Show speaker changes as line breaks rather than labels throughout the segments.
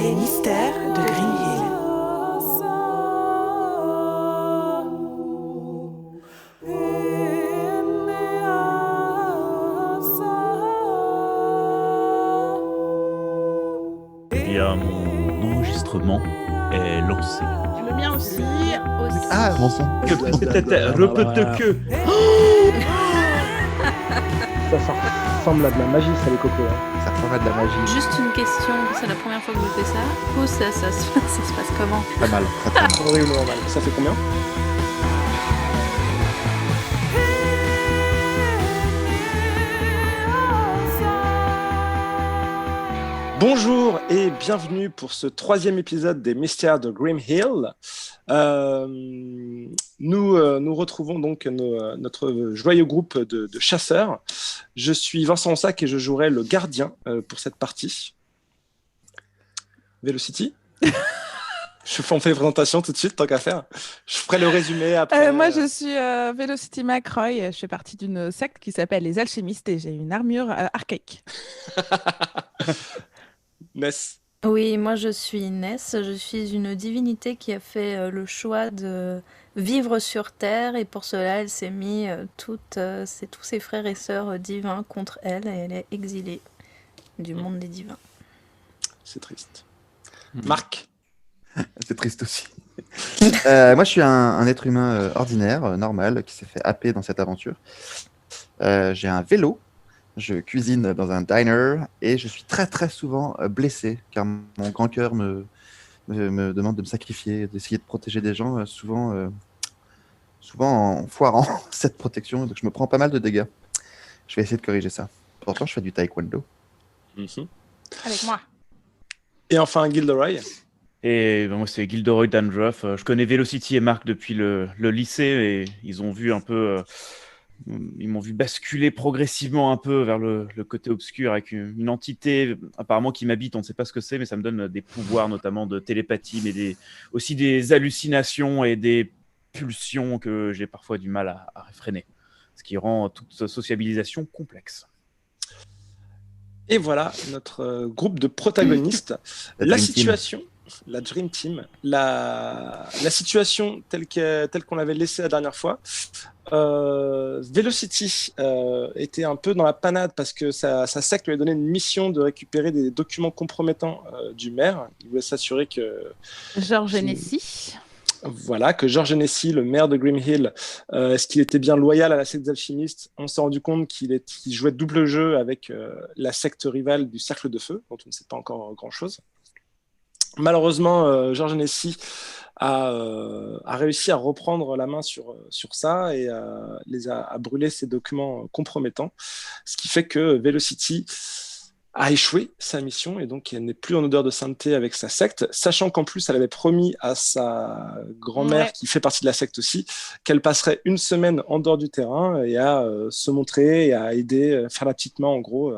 Les mystères de Green Hill.
Eh bien, mon enregistrement est lancé.
Le mien aussi.
Ah, mon son.
Que
Ça ressemble à de la magie, ça, les copeaux.
Ça ressemble à de la magie.
Juste une question, c'est la première fois que je fais ça. Du coup, ça se passe comment?
Pas mal.
Horriblement mal. Ça fait combien? Bonjour et bienvenue pour ce 3e épisode des Mystères de Grim Hill. Nous retrouvons donc notre joyeux groupe de chasseurs. Je suis Vincent Onsac et je jouerai le gardien pour cette partie. Velocity. On fait les présentations tout de suite, tant qu'à faire. Je ferai le résumé après.
Moi, je suis Velocity McRoy. Je fais partie d'une secte qui s'appelle les alchimistes et j'ai une armure archaïque.
Ness.
Oui, moi je suis Ness, je suis une divinité qui a fait le choix de vivre sur Terre et pour cela elle s'est mis tous ses frères et sœurs divins contre elle et elle est exilée du monde des divins.
C'est triste. Marc.
C'est triste aussi. Moi, je suis un être humain ordinaire, normal, qui s'est fait happer dans cette aventure. J'ai un vélo. Je cuisine dans un diner et je suis très très souvent blessé car mon grand cœur me demande de me sacrifier, d'essayer de protéger des gens, souvent en foirant cette protection. Donc je me prends pas mal de dégâts. Je vais essayer de corriger ça. Pourtant, je fais du taekwondo.
Avec moi.
Et enfin, Gilderoy.
Et moi, c'est Gilderoy Dandruff. Je connais Velocity et Marc depuis le lycée et ils ont vu un peu. Ils m'ont vu basculer progressivement un peu vers le côté obscur avec une entité apparemment qui m'habite, on ne sait pas ce que c'est, mais ça me donne des pouvoirs notamment de télépathie, mais aussi des hallucinations et des pulsions que j'ai parfois du mal à réfréner, ce qui rend toute sociabilisation complexe.
Et voilà notre groupe de protagonistes. La situation, la Dream Team, la situation telle qu'on l'avait laissée la dernière fois. Velocity était un peu dans la panade parce que sa secte lui a donné une mission de récupérer des documents compromettants du maire. Il voulait s'assurer que
Georges Hennessy.
Voilà, que Georges Hennessy, le maire de Grim Hill, est-ce qu'il était bien loyal à la secte des alchimistes? On s'est rendu compte qu'il jouait double jeu avec la secte rivale du Cercle de Feu, dont on ne sait pas encore grand-chose. Malheureusement, Georges Hennessy a réussi à reprendre la main sur ça et a brûlé ses documents compromettants, ce qui fait que Velocity a échoué sa mission et donc elle n'est plus en odeur de sainteté avec sa secte, sachant qu'en plus elle avait promis à sa grand-mère, qui fait partie de la secte aussi, qu'elle passerait une semaine en dehors du terrain et à se montrer et à aider, faire la petite main en gros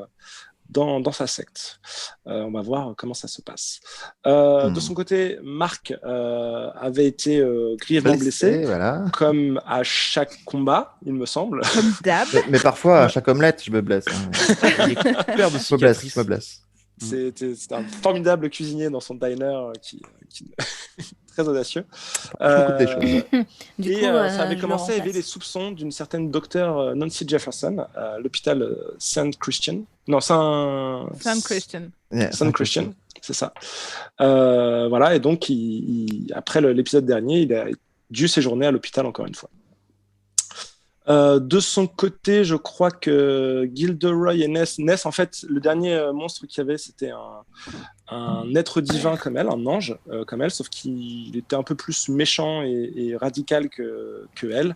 dans sa secte. On va voir comment ça se passe. De son côté, Marc avait été grièvement blessé,
voilà.
comme à chaque combat, il me semble.
Comme d'hab.
Mais parfois, à chaque omelette, je me blesse. Je me blesse.
C'est un formidable cuisinier dans son diner qui très audacieux. Ça avait commencé à éveiller les soupçons d'une certaine docteure Nancy Jefferson à l'hôpital Saint Christian, c'est ça. Voilà, et donc après l'épisode dernier, il a dû séjourner à l'hôpital encore une fois. De son côté, je crois que Gilderoy et Ness, en fait, le dernier monstre qu'il y avait, c'était un être divin comme elle, un ange comme elle, sauf qu'il était un peu plus méchant et radical que elle.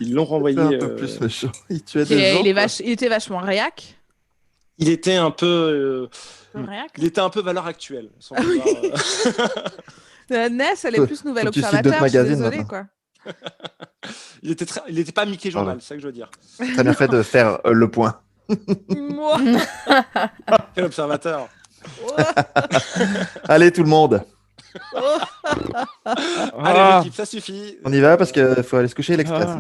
Ils l'ont renvoyé.
Un peu plus méchant. Il tuait des gens.
Il était vachement réac.
Il était un peu.
Réac.
Il était un peu valeur actuelle. Sans
Ness, elle est plus Nouvel Observateur. Je suis désolée, quoi.
Il était pas Mickey Journal, c'est ça que je veux dire.
Très bien fait de faire le point.
Moi.
Quel observateur.
Allez tout le monde.
Allez l'équipe, ça suffit.
On y va parce qu'il faut aller se coucher l'Express.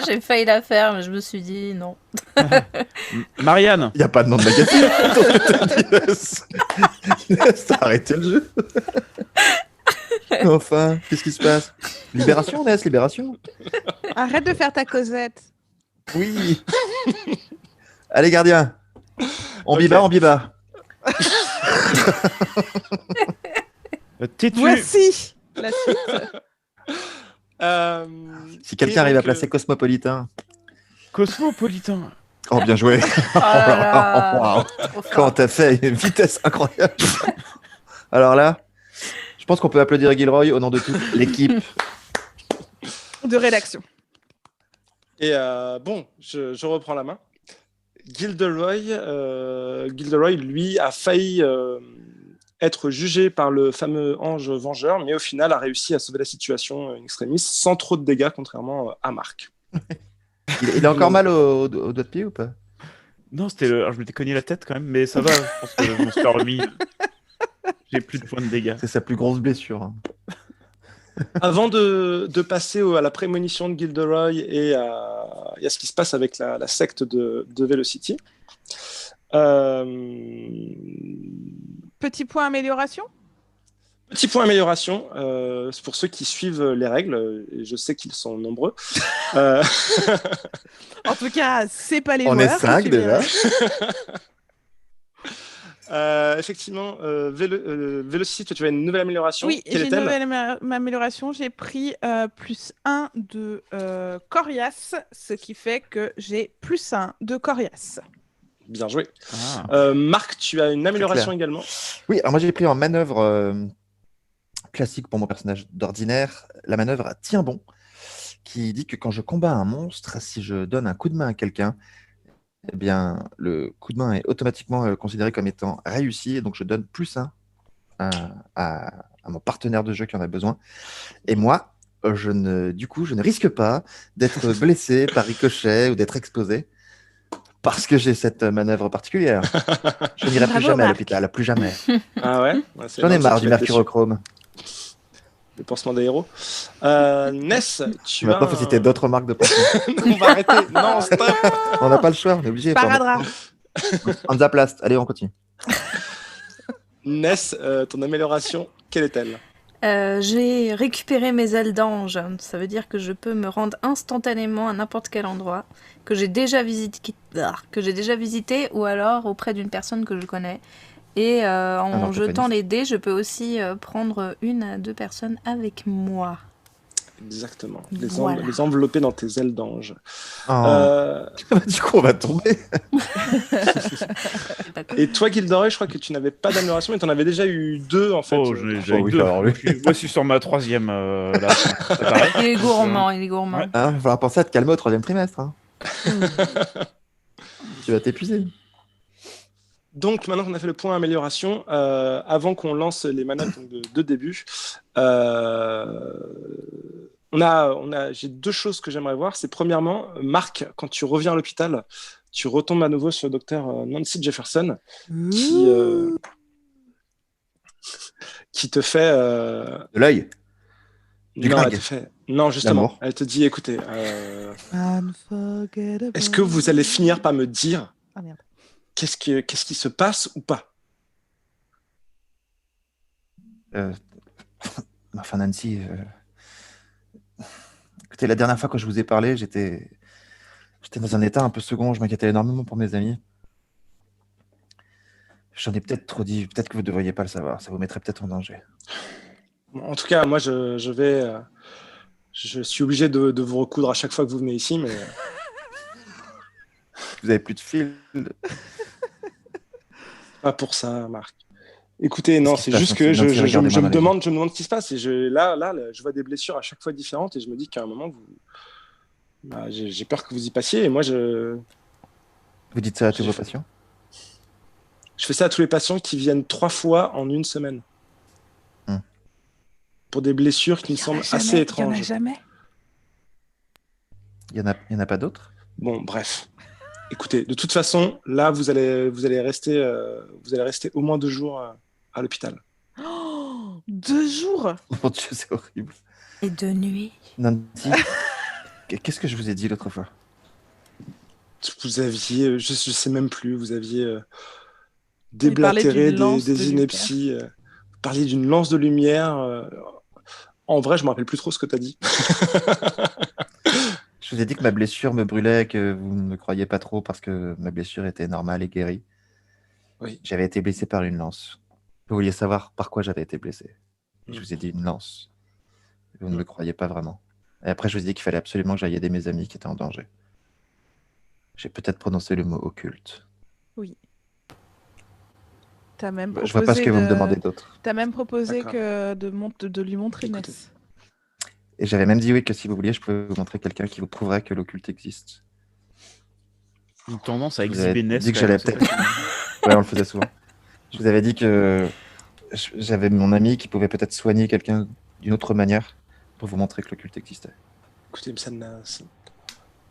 J'ai failli la faire, mais je me suis dit non.
Marianne,
Il n'y a pas de nom de magazine. T'as arrêté le jeu. Enfin, qu'est-ce qui se passe? Libération, Ness, libération.
Arrête de faire ta Cosette.
Oui. Allez, gardien. On
Ok.
biba, on biba.
t'es-tu
Voici la suite.
Si quelqu'un
Et
arrive à
donc,
placer Cosmopolitain.
cosmopolitain?
Oh, bien joué.
Oh là là,
Waouh.
trop fort.
Quand t'as fait une vitesse incroyable. Alors là, je pense qu'on peut applaudir Gilroy au nom de toute l'équipe.
De rédaction.
Et bon, je reprends la main. Gilderoy, lui, a failli être jugé par le fameux ange vengeur, mais au final a réussi à sauver la situation in extremis sans trop de dégâts, contrairement à Marc.
Il a encore mal au doigt de pied ou pas?
Non, alors, je m'étais cogné la tête quand même, mais ça va. Je pense que je m'en suis remis. J'ai plus de points de dégâts.
C'est sa plus grosse blessure. Hein.
Avant de passer à la prémonition de Gilderoy et à ce qui se passe avec la secte de Velocity,
Petit point amélioration.
petit point amélioration, c'est pour ceux qui suivent les règles, et je sais qu'ils sont nombreux.
En tout cas, c'est pas les
On
joueurs.
est 5
tu
déjà.
verras. Effectivement, Velocity, toi, tu as une nouvelle amélioration.
Oui,
Quelle
j'ai une
est-elle?
nouvelle amélioration. J'ai pris plus 1 de coriace, ce qui fait que j'ai plus 1 de coriace.
Bien joué.
Ah.
Marc, tu as une amélioration
clair.
également.
Oui, alors moi j'ai pris en manœuvre classique pour mon personnage d'ordinaire, la manœuvre Tiens bon, qui dit que quand je combats un monstre, si je donne un coup de main à quelqu'un, eh bien le coup de main est automatiquement considéré comme étant réussi, et donc je donne plus 1 à mon partenaire de jeu qui en a besoin. Et moi, du coup, je ne risque pas d'être blessé par ricochet ou d'être exposé. Parce que j'ai cette manœuvre particulière. Je n'irai plus
Bravo,
jamais à
Marc.
l'hôpital, plus jamais.
Ah ouais, c'est
J'en ai
énorme,
marre
ça,
du
tu vas être déçu.
mercurochrome.
Le pansement des héros. Ness, tu as
Maintenant, il faut citer d'autres marques de pansement.
On va arrêter. Non, stop.
On n'a pas le choix, on est obligé.
Sparadrap.
Hansaplast, allez, on continue.
Ness, ton amélioration, quelle est-elle?
J'ai récupéré mes ailes d'ange. Ça veut dire que je peux me rendre instantanément à n'importe quel endroit que j'ai déjà visité ou alors auprès d'une personne que je connais. Et en
orthophoniste.
jetant les dés, je peux aussi prendre 1 à 2 personnes avec moi.
Exactement.
Voilà.
Les envelopper dans tes ailes d'ange.
Oh. Du coup, on va tomber.
Et toi, Gilderoy, je crois que tu n'avais pas d'amélioration, mais tu en avais déjà eu 2 en fait.
Oh, j'en ai déjà
Oh
eu
oui,
2.
alors lui.
Moi, je suis sur ma 3e. Là, c'est pareil.
Il est gourmand, il est gourmand.
Ouais.
Hein, il va falloir penser à te calmer au 3e trimestre. Hein. Tu vas t'épuiser.
Donc, maintenant qu'on a fait le point amélioration, avant qu'on lance les manœuvres de début, j'ai 2 choses que j'aimerais voir. C'est premièrement, Marc, quand tu reviens à l'hôpital, tu retombes à nouveau sur le docteur Nancy Jefferson, qui te fait...
De l'œil. Du
non,
gringue.
elle te fait... non, justement,
L'amour.
elle te dit, écoutez,
Unforgettable.
est-ce que vous allez finir par me dire
Ah merde.
qu'est-ce qui se passe ou pas?
Enfin, Nancy, écoutez, la dernière fois que je vous ai parlé, j'étais dans un état un peu second, je m'inquiétais énormément pour mes amis. J'en ai peut-être trop dit, peut-être que vous ne devriez pas le savoir, ça vous mettrait peut-être en danger.
En tout cas, moi, je suis obligé de vous recoudre à chaque fois que vous venez ici, mais
Vous avez plus de fil.
pas pour ça, Marc. Écoutez, non,
Qu'est-ce qui
c'est
se
juste
passe,
que
Nancy? Nancy,
je
regardez-moi
me
dans les
demande ce qui se passe. Et là, je vois des blessures à chaque fois différentes et je me dis qu'à un moment, j'ai peur que vous y passiez. Et moi, je
Vous dites ça à tous vos patients?
fais ça à tous les patients qui viennent 3 fois en 1 semaine. Pour des blessures qui me semblent assez
Il y en a
étranges.
jamais.
Il y en a pas d'autres?
Bon, bref. Écoutez, de toute façon, là, vous allez rester au moins 2 jours à l'hôpital.
Oh, 2 jours.
Mon Dieu, c'est horrible.
Et de nuit.
Nancy, Qu'est-ce que je vous ai dit l'autre fois?
Vous aviez, je sais même plus, vous aviez
Il parlait
déblatéré
d'une lance de
des inepties. Vous parliez d'une lance de lumière. En vrai, je me rappelle plus trop ce que tu as dit.
Je vous ai dit que ma blessure me brûlait, que vous ne me croyez pas trop parce que ma blessure était normale et guérie.
Oui.
J'avais été blessé par une lance. Vous vouliez savoir par quoi j'avais été blessé.
Mm.
Je vous ai dit une lance. Vous ne me croyez pas vraiment. Et après, je vous ai dit qu'il fallait absolument que j'aille aider mes amis qui étaient en danger. J'ai peut-être prononcé le mot occulte.
T'as même
Je vois pas ce que vous me demandez d'autre.
T'as même proposé
D'accord.
que de lui montrer
Écoutez.
Ness.
Et j'avais même dit oui que si vous vouliez, je pouvais vous montrer quelqu'un qui vous prouverait que l'occulte existe.
Une tendance à
Je vous avais
exhiber Ness.
dit que
quand même,
j'allais
c'est
peut-être-
fascinant.
Ouais, on le faisait souvent. Je vous avais dit que j'avais mon ami qui pouvait peut-être soigner quelqu'un d'une autre manière pour vous montrer que l'occulte existait.
Écoutez, ça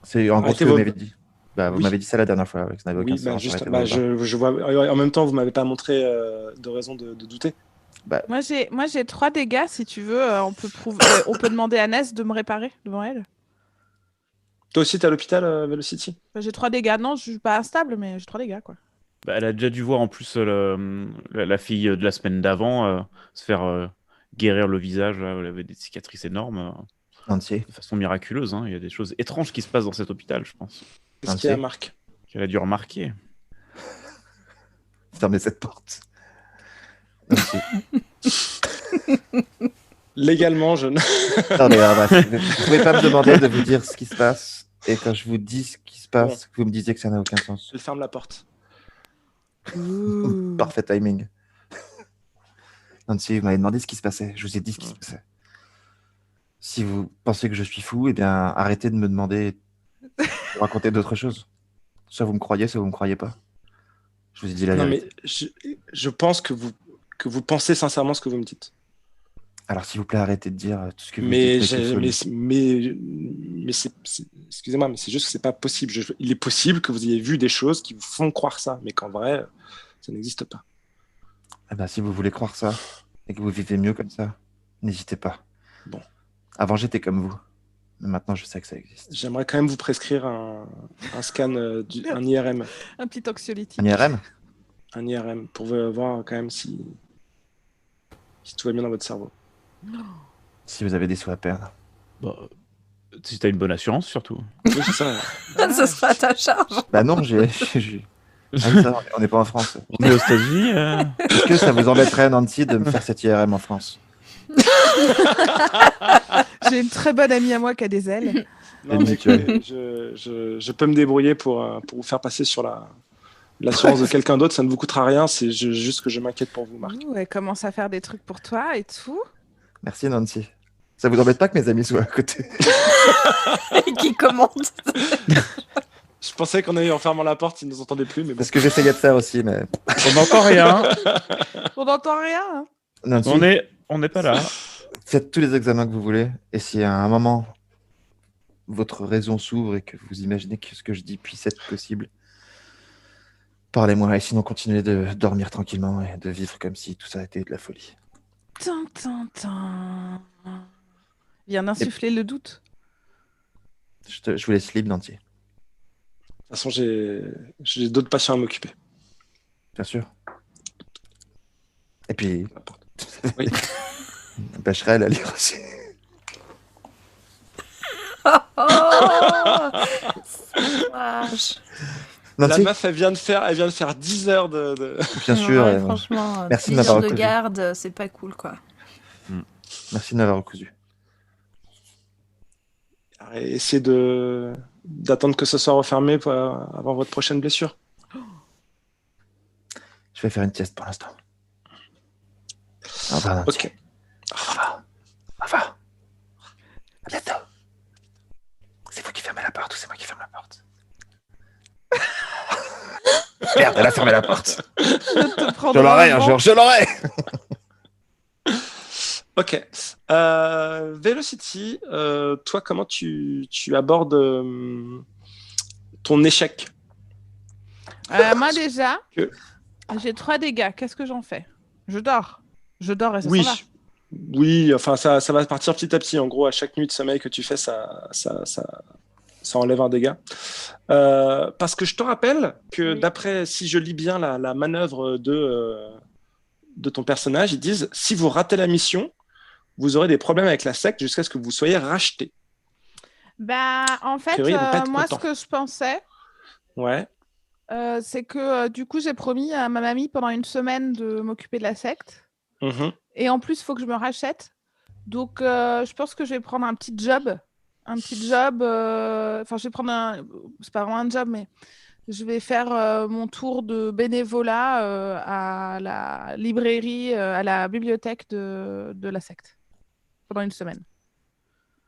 C'est en gros ce
Arrêtez
que vous
vos-
m'avez dit. Bah, vous
Oui.
m'avez dit ça la dernière fois, que ça n'avait aucun
Oui,
sens.
juste,
arrêtez vos débats.
je vois. En même temps, vous m'avez pas montré de raison de douter.
Moi j'ai 3 dégâts si tu veux. On peut demander à Ness de me réparer devant elle.
Toi aussi, t'es à l'hôpital, Velocity?
Enfin, j'ai 3 dégâts. Non, je suis pas instable, mais j'ai 3 dégâts quoi.
Bah, elle a déjà dû voir en plus la fille de la semaine d'avant se faire guérir le visage. Là, elle avait des cicatrices énormes
Entier.
de façon miraculeuse. Hein. Il y a des choses étranges qui se passent dans cet hôpital, je pense.
Qu'est-ce qu'il y a, Marc?
Qu'elle a dû remarquer.
Fermez cette porte. Entier.
Légalement, je ne.
Non, mais bref, vous ne pouvez pas me demander de vous dire ce qui se passe. Et quand je vous dis ce qui se passe, vous me disiez que ça n'a aucun sens.
Je ferme la porte.
Parfait timing. Nancy, vous m'avez demandé ce qui se passait. Je vous ai dit ce qui se passait. Si vous pensez que je suis fou, eh bien, arrêtez de me demander de raconter d'autres choses. Soit vous me croyez, soit vous me croyez pas. Je vous ai dit la
Non,
vérité.
mais je pense que vous pensez sincèrement ce que vous me dites.
Alors, s'il vous plaît, arrêtez de dire tout ce que vous
Mais,
dites.
excusez-moi, mais c'est juste que c'est pas possible. Il est possible que vous ayez vu des choses qui vous font croire ça, mais qu'en vrai, ça n'existe pas.
Eh ben, si vous voulez croire ça et que vous vivez mieux comme ça, n'hésitez pas.
Bon.
Avant, j'étais comme vous. Mais maintenant, je sais que ça existe.
J'aimerais quand même vous prescrire un scan, un IRM.
Un petit anxiolytique.
Un IRM?
Un IRM, pour voir quand même si tout va bien dans votre cerveau.
Si vous avez des sous à perdre.
Bah, si t'as une bonne assurance, surtout.
Oui, c'est ça.
Ce sera à ta charge.
Bah non, Ah oui, ça, on n'est pas en France.
On est aux États-Unis.
Est-ce que ça vous embêterait, Nancy, de me faire cette IRM en France?
J'ai une très bonne amie à moi qui a des ailes.
Non, mais écoutez, je peux me débrouiller pour vous faire passer sur l'assurance de quelqu'un d'autre. Ça ne vous coûtera rien. C'est juste que je m'inquiète pour vous, Marc.
Elle commence à faire des trucs pour toi et tout.
Merci, Nancy. Ça vous embête pas que mes amis soient à côté?
Et qui commande.
Je pensais qu'on avait en fermant la porte, ils ne nous entendaient plus, mais bon.
Parce que j'essayais de faire aussi, mais...
On n'entend rien.
On n'entend rien. Hein.
Nancy,
On n'est pas là.
faites tous les examens que vous voulez, et si à un moment, votre raison s'ouvre et que vous imaginez que ce que je dis puisse être possible, parlez-moi, et sinon continuez de dormir tranquillement et de vivre comme si tout ça était de la folie.
Vient d'insuffler le doute.
Je vous laisse libre, Nancy.
De toute façon, j'ai d'autres patients à m'occuper.
Bien sûr. Et puis,
Oui.
Becherel à lire aussi.
Oh, c'est vache.
La
Nancy,
meuf, elle vient de faire 10 heures de...
bien sûr.
Ouais, franchement,
merci de
10
m'avoir
heures de
recousu.
garde, c'est pas cool, quoi.
Merci de m'avoir recousu.
Essayez d'attendre que ce soit refermé avant votre prochaine blessure.
Je vais faire une sieste pour l'instant. Au revoir, Nancy.
Ok.
Au revoir. Au revoir. À bientôt. C'est vous qui fermez la porte ou c'est moi qui ferme la porte? Merde, elle a fermé la porte. Je l'aurai un jour, je l'aurai.
Ok. Velocity, toi, comment tu abordes ton échec?
Moi déjà,
Que-
j'ai 3 dégâts. Qu'est-ce que j'en fais? Je dors. Je dors et ça
Oui.
s'en va.
Oui, enfin, ça va partir petit à petit. En gros, à chaque nuit de sommeil que tu fais, ça enlève un dégât. Parce que je te rappelle que
Oui.
d'après, si je lis bien la manœuvre de ton personnage, ils disent si vous ratez la mission, vous aurez des problèmes avec la secte jusqu'à ce que vous soyez racheté.
Bah, en
A
fait,
priori, ils vont pas être
moi, ce
contents.
que je pensais,
Ouais.
c'est que du coup, j'ai promis à ma mamie pendant une semaine de m'occuper de la secte.
Mhm.
Et en plus, il faut que je me rachète. Donc, je pense que je vais prendre un petit job. Un petit job. Enfin, je vais prendre un. C'est pas vraiment un job, mais je vais faire mon tour de bénévolat à la librairie, à la bibliothèque de la secte pendant une semaine.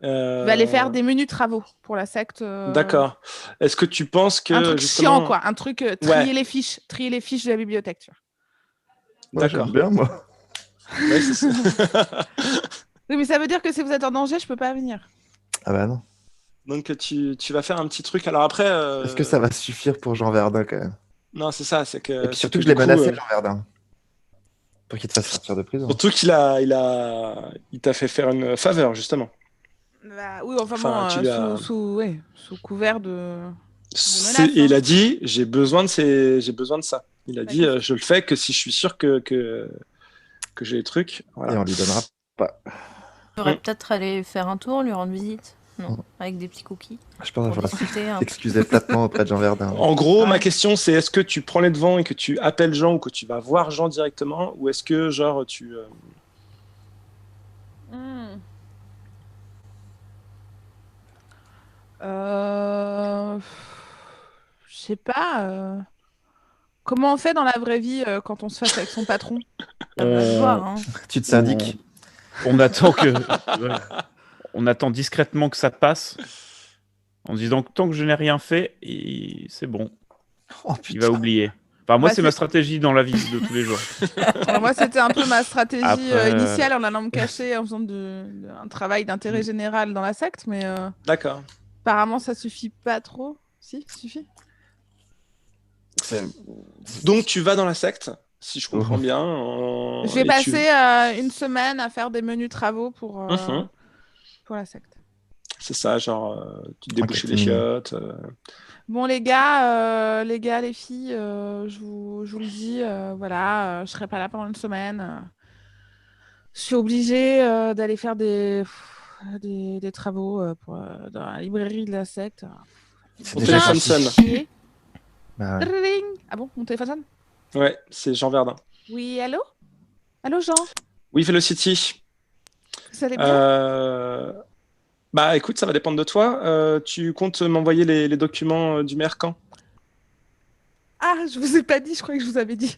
Je vais aller faire des menus travaux pour la secte.
D'accord. Est-ce que tu penses
Un
que
truc
justement...
chiant, quoi. Un truc
Ouais,
trier les fiches de la bibliothèque, tu vois.
Ouais, j'aime
d'accord.
bien, moi.
Ouais, c'est ça.
Oui, mais ça veut dire que si vous êtes en danger, je peux pas venir.
Ah bah non.
Donc tu vas faire un petit truc. Alors après,
Est-ce que ça va suffire pour Jean Verdun, quand même?
non, c'est ça, c'est
Et
que
puis
c'est
surtout
que
que je
du
l'ai
coup,
menacé, Jean Verdun, pour qu'il te fasse sortir de prison.
surtout il t'a fait faire une faveur justement.
Bah, oui, enfin
Enfin, tu
bon,
lui as.
sous couvert de
Et
menaces.
il
Hein.
a dit, j'ai besoin de ça. Il a
Bah,
dit, je le fais que si je suis sûr que j'ai les trucs.
Et
Voilà.
on lui donnera pas.
J'aurais
Mm.
peut-être aller faire un tour, lui rendre visite. Non,
Mm.
avec des petits cookies.
Je pense
Pour
qu'on va
discuter un peu.
s'excuser platement auprès de Jean Verdun.
En gros, ma
Ouais.
question, c'est est-ce que tu prends les devants et que tu appelles Jean ou que tu vas voir Jean directement, ou est-ce que genre tu
Hmm. Euh, Je sais pas. Comment on fait dans la vraie vie quand on se fâche avec son patron?
Ça va se voir,
On,
hein.
Tu te syndiques?
on attend que, ouais, on attend discrètement que ça passe, en disant que tant que je n'ai rien fait, c'est bon,
Oh
il va
putain.
oublier. Enfin, moi,
Bah,
c'est ma stratégie dans la vie de tous les jours.
Moi, c'était un peu ma stratégie
Après,
initiale en allant me cacher en faisant un travail d'intérêt général dans la secte, mais
D'accord.
apparemment, ça suffit pas trop. Si, ça suffit.
Donc tu vas dans la secte, si je comprends
Oh.
bien.
Je vais
et tu...
passer une semaine à faire des menus travaux
Mhm.
pour la secte.
C'est ça, genre tu débouches les
catimini.
chiottes.
Bon, les filles, je vous le dis, voilà, je serai pas là pendant une semaine. Je suis obligée d'aller faire des travaux dans la librairie de la secte.
C'est
Mon
déjà
Tiens,
téléphone
gentil.
sonne.
chier.
Bah ouais.
Dring. Ah bon, mon téléphone sonne?
Ouais, c'est Jean Verdun.
Oui, allô? Allô, Jean?
Oui, Velocity.
Vous allez bien?
Bah écoute, ça va dépendre de toi. Tu comptes m'envoyer les documents du maire quand?
Ah, je vous ai pas dit, je croyais que je vous avais dit.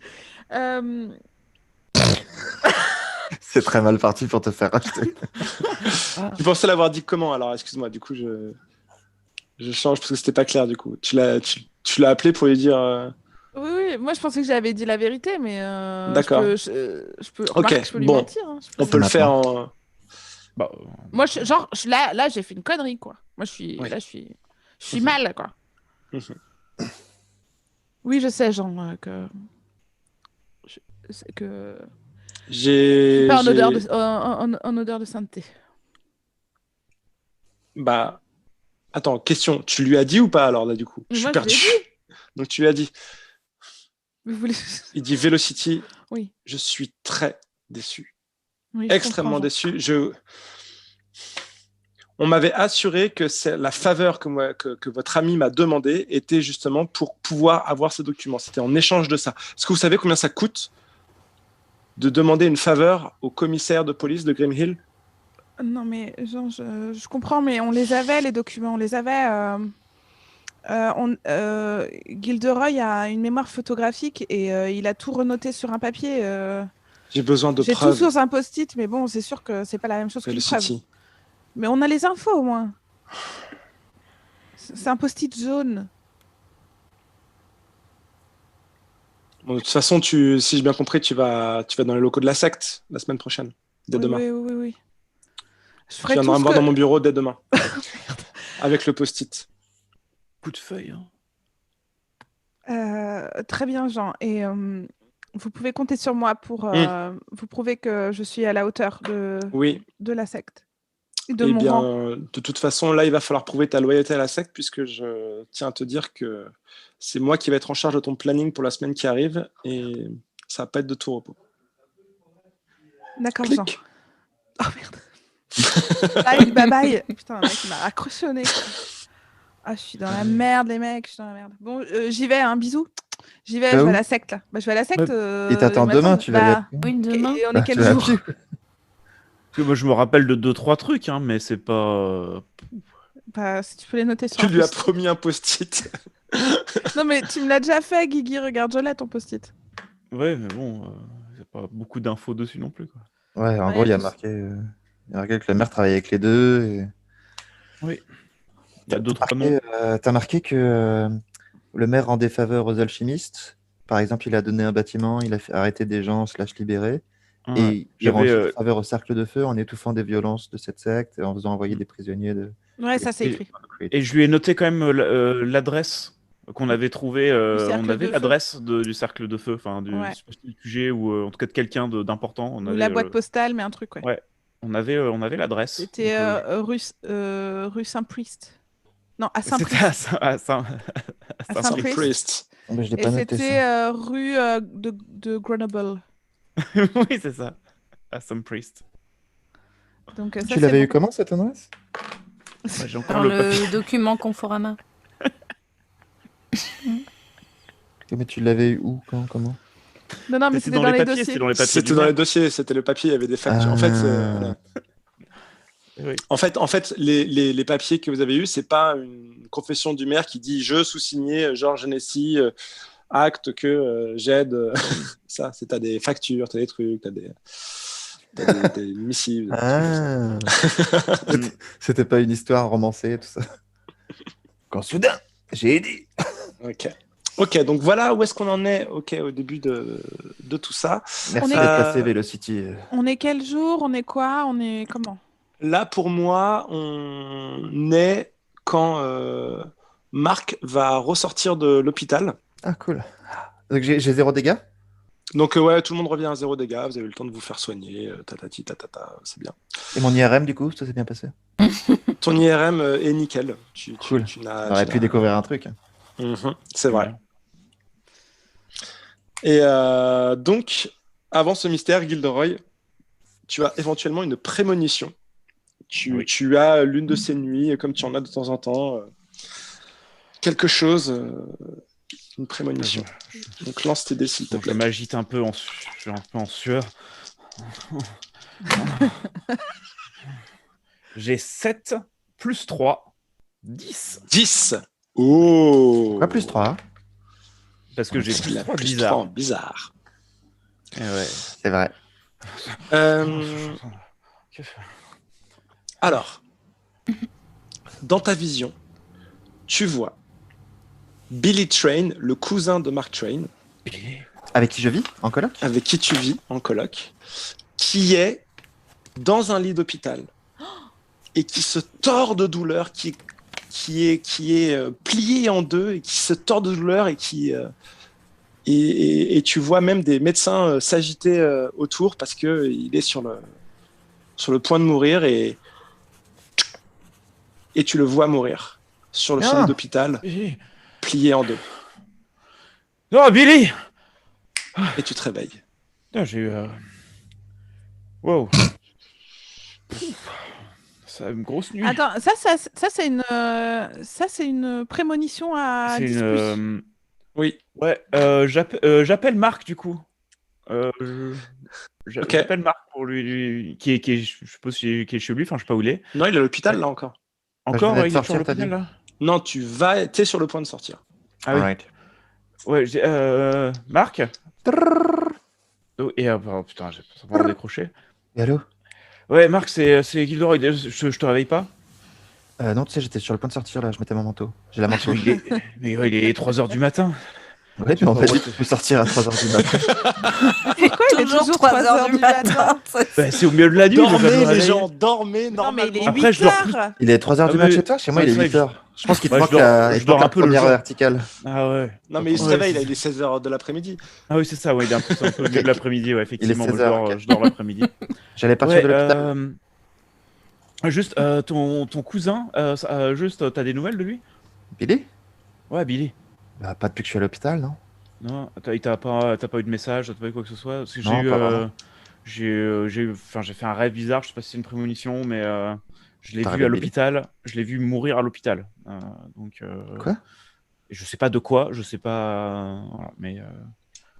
C'est très mal parti pour te faire acheter.
Tu pensais l'avoir dit comment alors? Excuse-moi, du coup je change parce que c'était pas clair du coup. Tu l'as appelé pour lui dire.
Oui, oui, moi je pensais que j'avais dit la vérité, mais
D'accord.
je peux,
Ok,
remarque, je peux lui
bon.
mentir. Hein, je peux
On
lui
peut le
mentir.
faire en.
bah,
Moi, là, j'ai fait une connerie, quoi. Moi,
Oui.
je suis mal, quoi.
Mhm.
Oui, je sais, Jean, que je
J'ai.
suis pas en odeur
j'ai-
en odeur de sainteté.
Bah. Attends, question. Tu lui as dit ou pas alors là du coup?
Mais
Je suis
moi, je l'ai
perdu.
dit.
Donc tu lui as dit.
Vous voulez...
Il dit Velocity.
Oui.
Je suis très déçu.
Oui, je
Extrêmement
comprends, Jean.
déçu. On m'avait assuré que c'est la faveur que votre ami m'a demandé était justement pour pouvoir avoir ces documents. C'était en échange de ça. Est-ce que vous savez combien ça coûte de demander une faveur au commissaire de police de Grim Hill?
Non, mais Jean, je comprends, mais on les avait, les documents, on les avait. Gilderoy a une mémoire photographique et il a tout renoté sur un papier.
J'ai besoin de
J'ai tout
preuves.
sur un post-it, mais bon, c'est sûr que c'est pas la même chose qu'une preuve.
Velocity.
Mais on a les infos au moins. C'est un post-it jaune.
Bon, de toute façon, si j'ai bien compris, tu vas dans les locaux de la secte la semaine prochaine, dès
Oui,
demain.
oui. Je
Tu
ferai
viendras
tout
me
ce
voir
que...
dans mon bureau dès demain. Avec le post-it.
coup de feuille. Hein.
Très bien, Jean. Et vous pouvez compter sur moi pour vous prouver que je suis à la hauteur
Oui.
de la secte. Et de
Eh
mon
bien,
rang.
de toute façon, là, il va falloir prouver ta loyauté à la secte, puisque je tiens à te dire que c'est moi qui vais être en charge de ton planning pour la semaine qui arrive, et ça va pas être de tout repos.
D'accord, Jean.
Clic.
Oh merde. Bye bye. Putain, le mec, il m'a raccrochonné. Quoi. Ah, je suis dans la merde, les mecs. Je suis dans la merde. Bon, j'y vais, hein, bisous. J'y vais,
Bah
je vais
où
à la secte, là. Bah, je vais à la secte.
Il t'attend
ils
demain,
m'attendent.
tu vas y aller.
Oui, demain.
Et on
Bah,
est quel
tu vas à
jour
pied.
Parce que moi, je me rappelle de 2-3 trucs, hein, mais c'est pas.
Bah, si tu peux les noter sur
Tu
un
lui as
post-it.
promis un post-it.
Non, mais tu me l'as déjà fait, Guigui. Regarde, je l'ai, ton post-it.
Ouais, mais bon, il n'y a pas beaucoup d'infos dessus non plus. Quoi.
Ouais, en
Ouais,
gros, il y a
tous.
marqué que la mère travaille avec les deux. Et...
Oui. Il y a 2-3 noms.
T'as marqué que le maire rendait faveur aux alchimistes. Par exemple, il a donné un bâtiment, il a arrêté des gens, /libéré.
Ah,
Et il rend
j'avais,
aussi faveur au cercle de feu en étouffant des violences de cette secte et en faisant envoyer des prisonniers de.
Ouais, ça, c'est écrit.
Et je lui ai noté quand même l'adresse qu'on avait trouvée.
cercle
On avait
de feu.
l'adresse du cercle de feu, enfin du
Ouais. Ou
avait,
la boîte postale, mais un truc, ouais.
Ouais, on avait l'adresse.
C'était
Donc,
rue Saint-Priest. Non, à
c'était
Saint-Priest.
à Saint-
À
à
Saint-Priest.
Priest.
Oh, mais je l'ai
Et
pas noté
c'était
ça.
rue de Grenoble.
Oui, c'est ça. À Saint Priest.
Donc, ça,
Tu
c'est
l'avais
bon.
eu comment cette adresse?
Ouais, j'ai encore
Dans
le
le
papier.
document Conforama.
Mais tu l'avais eu où? Quand? Comment?
Non, mais c'était dans les
papiers,
dossiers.
c'était dans les papiers.
C'était
du
dans les
maire.
dossiers, c'était le papier, il y avait des factures.
Ah.
En fait, voilà.
Oui.
En fait, les papiers que vous avez eus, c'est pas une confession du maire qui dit je sous-signé Georges Hennessy, acte que j'aide. Ça, c'est t'as des factures, t'as des trucs, t'as des missives. des trucs comme ça.
Ah. C'était pas une histoire romancée, tout ça. Quand soudain, j'ai aidé.
Ok, donc voilà où est-ce qu'on en est. Ok, au début de tout ça.
Merci
est-
d'être passé, Velocity.
On est quel jour? On est quoi? On est comment?
Là, pour moi, on est quand Marc va ressortir de l'hôpital.
Ah, cool. Donc j'ai 0 dégâts?
Donc, ouais, tout le monde revient à 0 dégâts. Vous avez eu le temps de vous faire soigner. Tatati, tatata, c'est bien.
Et mon IRM, du coup, ça s'est bien passé?
Ton IRM est nickel.
Cool.
Tu
On aurait pu découvrir un truc.
C'est vrai. Et donc, avant ce mystère, Gilderoy, tu as éventuellement une prémonition. Tu as l'une de ces nuits, comme tu en as de temps en temps, quelque chose, une prémonition. Donc lance tes dés, s'il te
Donc, je
plaît.
m'agite un peu, je suis un peu en sueur. J'ai 7 plus 3, 10.
10. Oh.
Pourquoi plus 3?
Parce que j'ai plus
Il a
3
plus
bizarres.
3 en bizarre.
Ouais.
C'est vrai.
Alors, dans ta vision, tu vois Billy Train, le cousin de Mark Train,
Avec qui je vis? En coloc?
avec qui tu vis en coloc, qui est dans un lit d'hôpital et qui se tord de douleur, qui est plié en deux et qui se tord de douleur et et tu vois même des médecins s'agiter autour parce que il est sur le point de mourir et tu le vois mourir sur le sol d'hôpital, plié en deux.
Oh, Billy!
Et tu te réveilles.
Putain, j'ai eu... Wow. C'est une grosse nuit.
Attends, ça c'est une prémonition à
C'est
10
une...
plus.
Oui.
Ouais, j'appelle Marc, du coup. J'appelle Marc pour lui qui est, je suppose qui est chez lui, enfin je sais pas où il est.
Non, il est à l'hôpital là encore.
Encore,
venais de
il est sur
sortir, t'as
l'hôpital
dit.
là.
Non, t'es sur le point de sortir.
Ah oui.
Alright.
Ouais, Marc. Oh, et oh, putain, j'ai pas vraiment décroché.
Et allô?
Ouais, Marc, c'est Gilderoy. Je te réveille pas?
Non, tu sais, j'étais sur le point de sortir là, je mettais mon manteau. J'ai la manteau.
Mais ouais, il est 3h du matin.
Ouais, mais on m'a dit que tu peux sortir à 3h du matin.
Pourquoi il est toujours 3h du matin?
Bah, c'est au milieu de la nuit. le
Dormez,
fameux
les
réveil.
gens, dormez
Non, mais il est
normalement.
Après,
8
je dors plus.
heures.
Il est 3h du
Ah,
mat
mais-
chez toi? Chez moi,
Ouais,
il est
c'est vrai
8h. Je pense qu'il te
Ouais,
manque
je dors-
la,
je
il te
dors
manque
un
la
peu le
première
jour.
verticale.
Ah ouais.
Non, mais il se
Ouais,
réveille,
c'est-
là, il est 16h de l'après-midi.
Ah oui, c'est ça, ouais, il est un peu au milieu de l'après-midi, ouais, effectivement. Moi,
16h, ok.
je dors l'après-midi.
J'allais partir
Ouais,
de l'hôpital.
juste, ton cousin, juste, t'as des nouvelles de lui?
Billy?
Ouais, Billy.
Bah, pas depuis que je suis à l'hôpital, non?
Non, t'as pas eu de message, t'as pas eu quoi que ce soit? Parce que
Non, pas vraiment.
j'ai fait un rêve bizarre, je sais pas si c'est une prémonition, mais je l'ai
T'as
vu
rêvé
à
de Billy?
l'hôpital, je l'ai vu mourir à l'hôpital. Donc,
Quoi?
je sais pas de quoi, je sais pas. Voilà, mais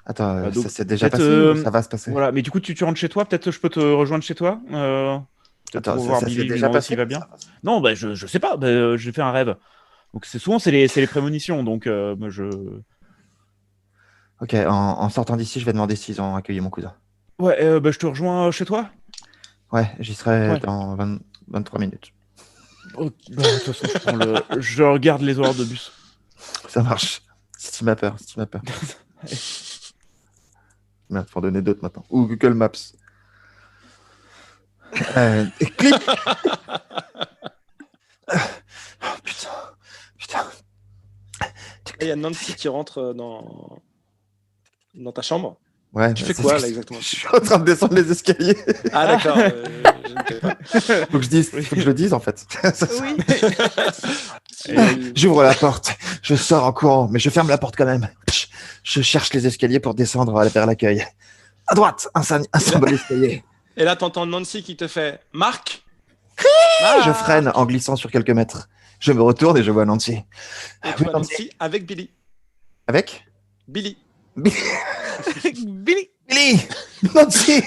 Attends,
donc,
ça s'est déjà
peut-être,
passé ou ça va se passer?
voilà, mais du coup, tu rentres chez toi, peut-être je peux te rejoindre chez toi, peut-être
Attends,
pour
ça
voir
s'est
Billy, lui
déjà
demander
passé?
s'il va bien. Non, bah, je sais pas, bah, j'ai fait un rêve. Donc, souvent, c'est les prémonitions, donc moi,
Ok, en sortant d'ici, je vais demander s'ils ont accueilli mon cousin.
Ouais, bah, je te rejoins chez toi.
Ouais, j'y serai
Ouais.
dans 23 minutes.
Ok, bah, de toute façon, je regarde les horaires de bus.
Ça marche. Si tu m'as peur, si tu m'as peur. Merde, faut en donner d'autres maintenant. Ou Google Maps. Clip. Oh, putain. Putain.
Il y a Nancy qui rentre dans ta chambre.
Ouais,
Tu
bah,
fais
c'est
quoi,
ce
là,
que-
exactement?
Je suis en train de descendre les escaliers.
Ah, d'accord. Je ne sais pas.
Faut que je dise, faut que je le dise en fait.
Oui.
J'ouvre la porte, je sors en courant, mais je ferme la porte quand même. Je cherche les escaliers pour descendre vers l'accueil. À droite, un symbole escalier.
Et là, t'entends Nancy qui te fait Marc.
Je freine en glissant sur quelques mètres. Je me retourne et je vois Nancy.
Et tu
Oui,
vois Nancy avec Billy.
Avec
Billy.
Billy.
Billy. Nancy.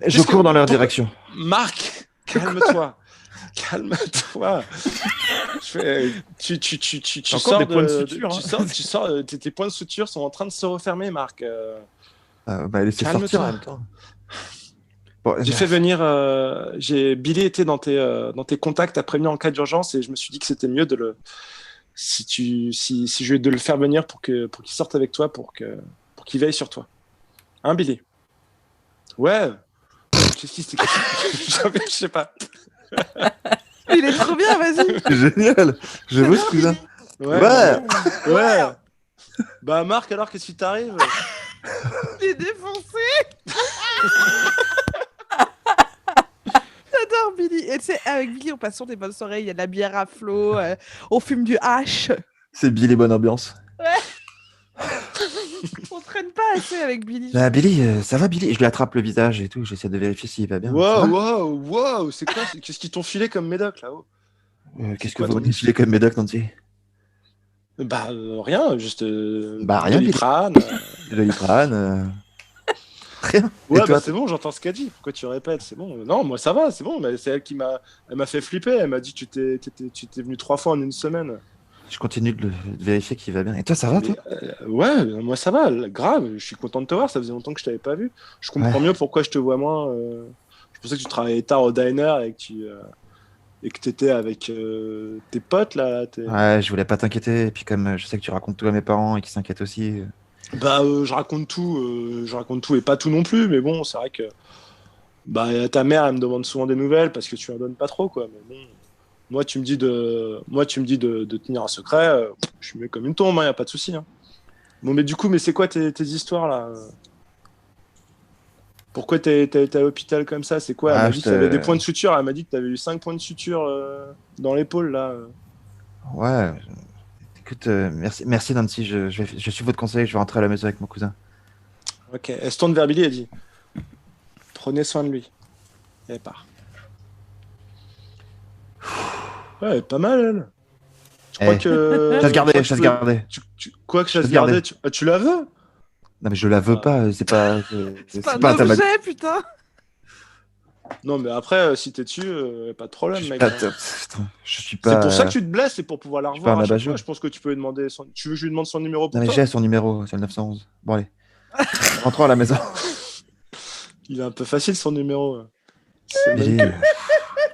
Je cours dans leur direction.
Marc, calme-toi. Calme-toi. Tu
Encore
sors
des points de
de,
suture,
tu sors, tes points de suture sont en train de se refermer, Marc.
Bah, laissez
Calme-toi.
sortir en même temps. Bon,
J'ai fait venir. Billy était dans tes contacts à prévenir en cas d'urgence et je me suis dit que c'était mieux de le. Si je vais de le faire venir pour qu'il sorte avec toi, pour qu'il veille sur toi. Hein, Billy? Ouais. Qu'est-ce qui s'est Je sais pas.
Il est trop bien, vas-y.
c'est génial. Je veux ce cousin.
Ouais. Bah, Marc, alors, qu'est-ce qui t'arrive?
Il est défoncé. J'adore Billy. Et tu sais, avec Billy, on passe sur des bonnes soirées. Il y a de la bière à flot. On fume du hash.
C'est Billy, bonne ambiance.
On traîne pas assez avec Billy.
Bah, Billy, ça va Billy? Je lui attrape le visage et tout, j'essaie de vérifier s'il va bien. Ça va
Wow. C'est quoi? Qu'est-ce qu'ils t'ont filé comme médoc, là-haut?
Qu'est-ce que
quoi
vous
ton
voulez filer comme médoc, Nancy?
Bah, rien, juste.
Bah, rien,
Doliprane.
De Doliprane. Rien.
Ouais,
Et toi,
bah c'est bon, j'entends ce qu'elle dit. Pourquoi tu répètes? C'est bon. Non, moi ça va, c'est bon. Mais c'est elle qui m'a fait flipper. Elle m'a dit tu t'es venu 3 fois en une semaine.
je continue de vérifier qu'il va bien. Et toi, ça va, toi?
Ouais, moi ça va, grave. Je suis content de te voir. Ça faisait longtemps que je t'avais pas vu. Je comprends mieux pourquoi je te vois moins. Je pensais que tu travaillais tard au diner et que t'étais avec tes potes là.
Ouais, je voulais pas t'inquiéter. Et puis, comme je sais que tu racontes tout à mes parents et qu'ils s'inquiètent aussi.
Bah, je raconte tout et pas tout non plus. Mais bon, c'est vrai que bah ta mère, elle me demande souvent des nouvelles parce que tu en donnes pas trop, quoi. Mais bon. Moi, tu me dis de tenir un secret, je suis mets comme une tombe, y a pas de souci. Hein. Bon, mais du coup, c'est quoi tes histoires là? Pourquoi t'es à l'hôpital comme ça? C'est quoi? Elle m'a dit que t'avais des points de suture. Elle m'a dit que t'avais eu 5 points de suture dans l'épaule là.
Ouais. Écoute, merci Nancy. Je suis votre conseil. Je vais rentrer à la maison avec mon cousin.
Ok. Elle se tourne vers Billy et dit prenez soin de lui. Et elle part. Ouais, pas mal, elle. Je crois que.
Chasse gardée.
Quoi que chasse gardée? Tu la veux?
Non, mais je la veux pas. C'est pas.
C'est pas un objet, putain.
Non, mais après, si t'es dessus, pas de problème, mec.
Je suis pas.
C'est pour ça que tu te blesses, c'est pour pouvoir la revoir.
Je
pense que tu peux lui demander. Tu veux que je lui demande son numéro pour
toi? Non, mais j'ai son numéro, c'est le 911. Bon, allez. Rentrons à la maison.
Il est un peu facile son numéro.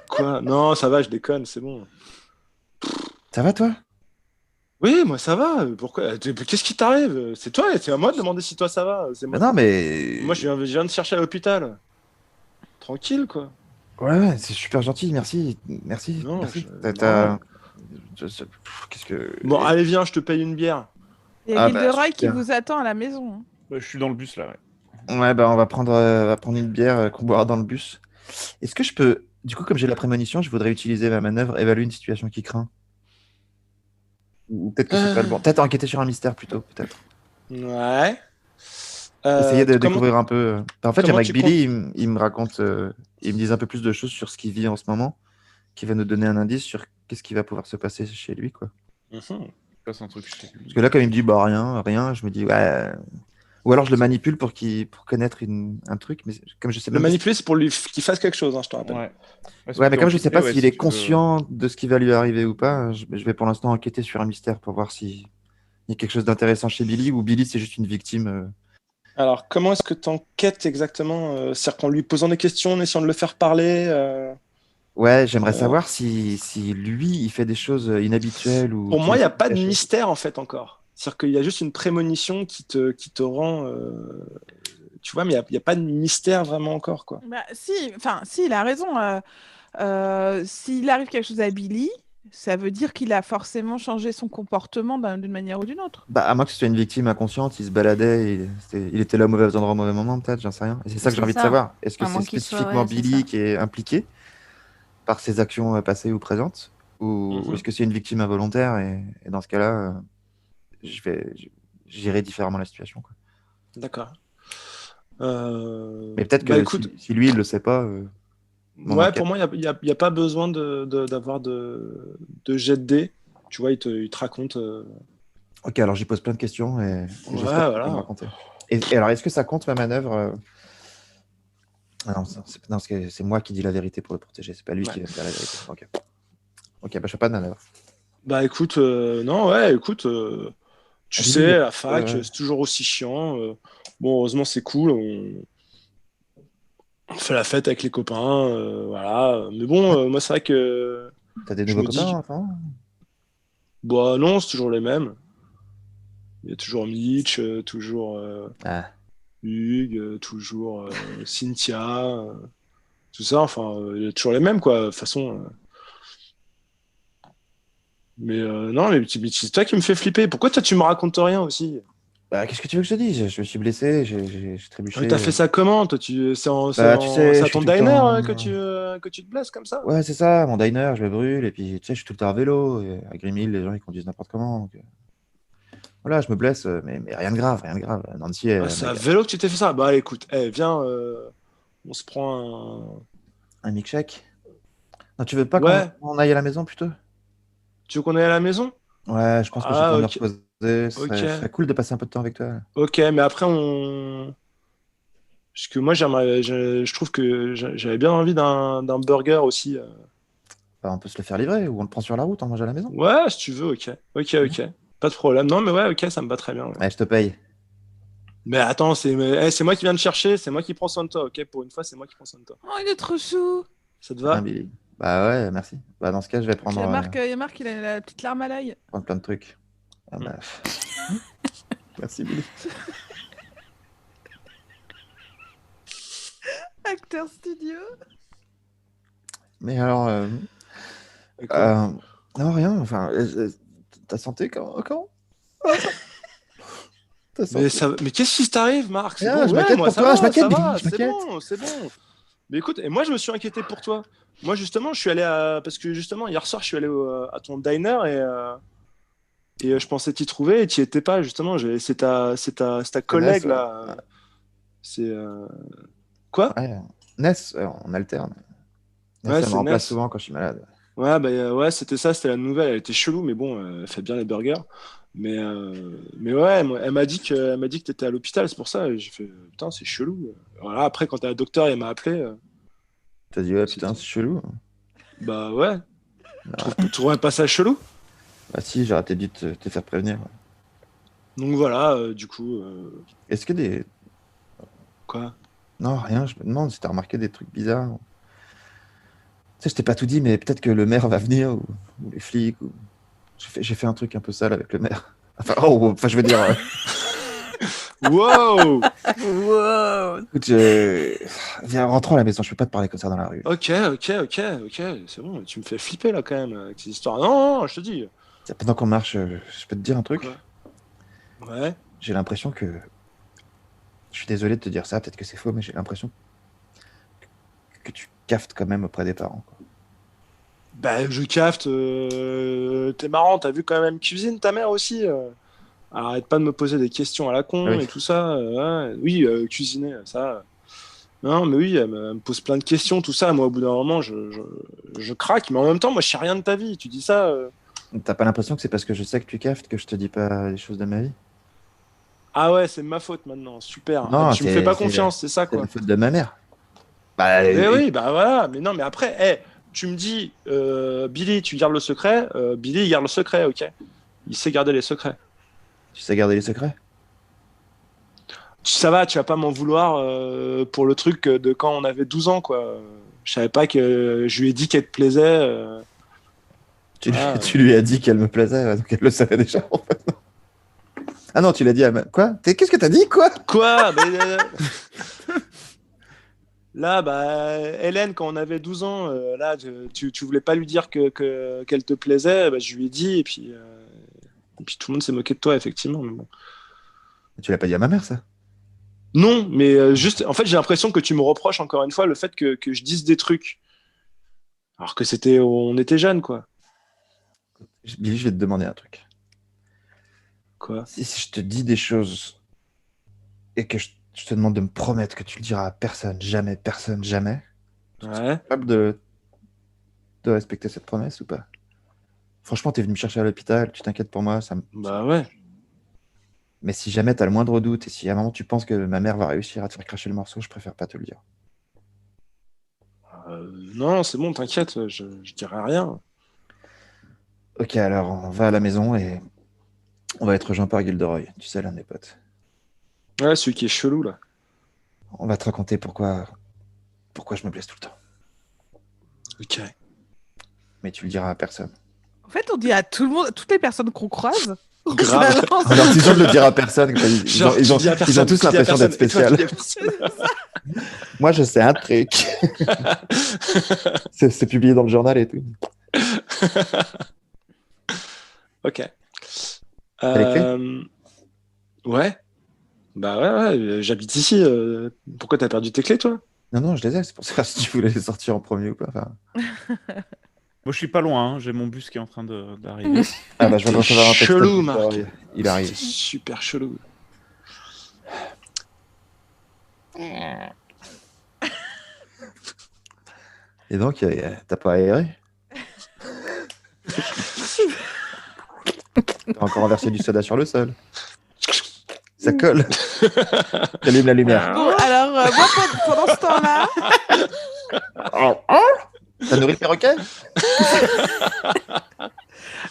Quoi? Non, ça va, je déconne, c'est bon.
Ça va, toi?
Oui, moi ça va. Pourquoi? Qu'est-ce qui t'arrive? C'est toi, c'est à moi de demander si toi ça va. C'est
Bah
moi.
non, mais.
Moi, je viens de chercher à l'hôpital. Tranquille, quoi.
Ouais, c'est super gentil, merci. Merci,
Non,
merci.
normal.
Qu'est-ce que.
Bon, allez, viens, je te paye une bière.
Il y a
Ah bah,
Gilderoy qui
super.
vous attend à la maison, hein.
Je suis dans le bus là. Ouais.
Ouais, bah on va prendre une bière qu'on boira dans le bus. Est-ce que je peux. Du coup, comme j'ai la prémonition, je voudrais utiliser ma manœuvre, évaluer une situation qui craint. Ou peut-être que c'est pas le bon. Peut-être enquêter sur un mystère plutôt, peut-être.
Ouais.
Essayer de
Comment,
découvrir un peu. En fait,
comment
j'aimerais que
tu comptes?
Billy, il me raconte, il me dise un peu plus de choses sur ce qu'il vit en ce moment, qui va nous donner un indice sur qu'est-ce qui va pouvoir se passer chez lui, quoi.
Mhm.
Passe un truc chez lui.
Parce que là, quand il me dit bah rien, je me dis ouais. Ou alors je le manipule pour connaître un truc, mais comme je sais
Le
même pas.
manipuler, c'est pour lui qu'il fasse quelque chose, hein, je te rappelle.
Ouais.
Ouais, mais comme je sais pas s'il est
tu veux.
conscient de ce qui va lui arriver ou pas, je vais pour l'instant enquêter sur un mystère pour voir s'il y a quelque chose d'intéressant chez Billy ou Billy c'est juste une victime.
Alors, comment est-ce que tu enquêtes exactement? C'est-à-dire qu'en lui posant des questions, en essayant de le faire parler
Ouais, j'aimerais
euh,
savoir si lui il fait des choses inhabituelles ou
Pour
qui
moi, il n'y
essaie
a
de se
pas de
cacher.
mystère en fait encore. C'est-à-dire qu'il y a juste une prémonition qui te rend. Tu vois, mais il n'y a pas de mystère vraiment encore, quoi.
Bah, si, enfin, si, il a raison. S'il arrive quelque chose à Billy, ça veut dire qu'il a forcément changé son comportement d'une manière ou d'une autre.
Bah, à moins que ce soit une victime inconsciente, il se baladait, il était là au mauvais endroit au mauvais moment, peut-être, j'en sais rien. Et c'est ça que j'ai
C'est
envie de
ça.
savoir. Est-ce que
À
c'est
moins qu'il soit,
spécifiquement
ouais, c'est ça.
Billy qui est impliqué par ses actions passées ou présentes, ou
Mhm.
est-ce que c'est une victime involontaire et dans ce cas-là, je vais, gérer différemment la situation, quoi.
D'accord.
Mais peut-être
Bah
que
écoute,
si lui, il le sait pas, mon
ouais, pour
enquête.
moi, il y a pas besoin d'avoir de jet de dés. Tu vois, il te raconte.
Ok, alors j'y pose plein de questions et
Ouais,
j'espère qu'il va me
voilà.
raconter. Et alors, est-ce que ça compte ma manœuvre Ah non, non, parce que c'est moi qui dis la vérité pour le protéger, c'est pas lui
Ouais.
qui va me dire la vérité. Ok, bah je fais pas de manœuvre.
Bah écoute, non, ouais, écoute, tu
Billy,
sais, la fac,
euh,
c'est toujours aussi chiant. Bon, heureusement, c'est cool. On fait la fête avec les copains, voilà. Mais bon, moi, c'est vrai que
t'as des
je
nouveaux
me dis,
copains, enfin
bah non, c'est toujours les mêmes. Il y a toujours Mitch, toujours
Ah,
Hugues, toujours Cynthia, tout ça. Enfin, il y a toujours les mêmes, quoi. De toute façon. Mais non, mais c'est toi qui me fais flipper. Pourquoi toi, tu me racontes rien aussi?
bah qu'est-ce que tu veux que je te dise? Je me suis blessé, j'ai
Ah, mais
trébuché.
t'as fait ça comment? Toi,
Bah tu sais,
c'est
je
à
suis
ton
tout le
diner
temps.
que tu te blesses comme ça?
Ouais, c'est ça, mon diner, je me brûle, et puis tu sais, je suis tout le temps à vélo. Et à Grimille, les gens ils conduisent n'importe comment. Donc, voilà, je me blesse, mais rien de grave, rien de grave. Nancy,
Ah, c'est à vélo que tu t'es fait ça? Bah écoute, viens, on se prend un.
un milkshake. Non, tu veux pas
Ouais,
qu'on aille à la maison plutôt?
tu veux qu'on aille à la maison?
Ouais, je pense que j'ai besoin
Ah,
de me
ok,
reposer.
ok,
Ce serait cool de passer un peu de temps avec toi.
ok, mais après, on. Parce que moi, je trouve que j'avais bien envie d'un burger aussi.
Bah, on peut se le faire livrer ou on le prend sur la route, on mange à la maison.
Ouais, si tu veux, ok, ok,
Ouais,
ok. Pas de problème. Non, mais ouais, ok, ça me va très bien. Ouais.
ouais, je te paye.
Mais attends, c'est moi qui viens de chercher, c'est moi qui prends soin de toi, ok? Pour une fois, c'est moi qui prends soin de toi.
Oh, il est trop chou.
Ça te
Hein,
va?
Billy. Bah ouais, merci. Bah dans ce cas, je vais
Il y a Marc, il a la petite larme à l'œil.
prendre plein de trucs. Ah, bah, merci Billy.
Acteur studio.
Mais alors,
Et quoi?
non, rien. Enfin, ta santé, comment Ta santé.
Mais qu'est-ce qui t'arrive, Marc? C'est
Ah,
bon,
je
ouais,
m'inquiète
moi
pour
ça
toi, je
va,
m'inquiète,
ça
Billy,
va,
je m'inquiète.
c'est bon. Mais écoute, et moi je me suis inquiété pour toi. Moi justement, je suis allé parce que justement hier soir, je suis allé à ton diner et je pensais t'y trouver et t'y étais pas justement. C'est ta
C'est Ness,
collègue là. C'est quoi?
ouais. Ness, on alterne. Ness,
Ouais,
elle me
c'est
remplace
Ness.
souvent quand je suis malade.
Ouais, bah, ouais, c'était ça, c'était la nouvelle. Elle était chelou, mais bon, elle fait bien les burgers. Mais ouais, elle m'a dit que t'étais à l'hôpital, c'est pour ça. Et j'ai fait, putain, c'est chelou. Voilà, après, quand t'as un docteur, il m'a appelé.
T'as dit, ouais, putain,
C'était,
c'est chelou.
bah ouais,
Ouais.
tu trouverais pas ça chelou?
Bah si, j'aurais peut-être dû te faire prévenir.
Donc voilà, du coup,
Est-ce que des...
quoi?
Non, rien, je me demande si t'as remarqué des trucs bizarres. Tu sais, je t'ai pas tout dit, mais peut-être que le maire va venir, ou les flics, ou... J'ai fait un truc un peu sale avec le maire. Enfin, je veux dire.
Wow.
Wow.
Écoute, viens, rentrons à la maison. Je peux pas te parler comme ça dans la rue.
Ok. C'est bon, tu me fais flipper là quand même avec ces histoires. Non, je te dis.
Pendant qu'on marche, je peux te dire un truc.
Quoi? Ouais.
J'ai l'impression que. Je suis désolé de te dire ça, peut-être que c'est faux, mais j'ai l'impression que tu caftes quand même auprès des parents, quoi.
Bah, je cafte. T'es marrant, t'as vu quand même cuisine ta mère aussi. Arrête pas de me poser des questions à la con
Oui.
et tout ça. Ouais. Oui, cuisiner, ça. Non, mais oui, elle me pose plein de questions, tout ça. Moi, au bout d'un moment, je craque, mais en même temps, moi, je sais rien de ta vie. Tu dis ça.
T'as pas l'impression que c'est parce que je sais que tu caftes que je te dis pas les choses de ma vie?
Ah ouais, c'est ma faute maintenant. Super.
Non,
Tu me fais pas confiance, c'est ça,
C'est
quoi.
la faute de ma mère. Bah,
Mais oui, bah voilà. Mais non, mais après, tu me dis, Billy, tu gardes le secret. Billy, il garde le secret, ok? Il sait garder les secrets.
tu sais garder les secrets?
Ça va, tu vas pas m'en vouloir pour le truc de quand on avait 12 ans, quoi. Je savais pas que je lui ai dit qu'elle te plaisait.
Tu lui as dit qu'elle me plaisait, ouais, donc elle le savait déjà, en fait. Ah non, tu l'as dit à Quoi? Qu'est-ce que t'as dit, quoi?
Quoi? Mais, là, bah, Hélène, quand on avait 12 ans, là, tu voulais pas lui dire qu'elle te plaisait, bah, je lui ai dit, et puis tout le monde s'est moqué de toi, effectivement. Mais bon.
Tu l'as pas dit à ma mère, ça?
Non, mais juste, en fait, j'ai l'impression que tu me reproches encore une fois le fait que je dise des trucs, alors que on était jeunes, quoi.
Billy, je vais te demander un truc.
Quoi?
Si je te dis des choses et que je te demande de me promettre que tu le diras à personne, jamais, tu es
Ouais.
capable de respecter cette promesse ou pas? Franchement, t'es venu me chercher à l'hôpital, tu t'inquiètes pour moi,
Bah ouais.
mais si jamais t'as le moindre doute et si à un moment tu penses que ma mère va réussir à te faire cracher le morceau, je préfère pas te le dire.
Non, c'est bon, t'inquiète, je dirai rien.
Ok, alors on va à la maison et on va être rejoint par Gilderoy, tu sais, l'un de mes potes.
Ouais, celui qui est chelou, là.
On va te raconter pourquoi je me blesse tout le temps.
Ok.
Mais tu le diras à personne.
En fait, on dit à tout le monde, toutes les personnes qu'on croise. on
Grave.
se balance.
En leur disant de le dire à personne, quoi, ils ont tous l'impression d'être spécial. Moi, je sais un truc. C'est publié dans le journal et tout.
Ok.
T'as les clés?
Ouais. Bah ouais, j'habite ici. Pourquoi t'as perdu tes clés, toi?
Non, je les ai, c'est pour ça si tu voulais les sortir en premier ou pas. Enfin...
Moi, je suis pas loin, hein. J'ai mon bus qui est en train d'arriver.
Ah bah, je viens de recevoir un texto.
Chelou, Marc.
Il arrive.
C'est super chelou.
Et donc, t'as pas aéré? T'as encore renversé du soda sur le sol. Ça colle. T'allumes la lumière.
Bon, alors, moi, pendant ce temps-là,
T'as nourri le perroquet?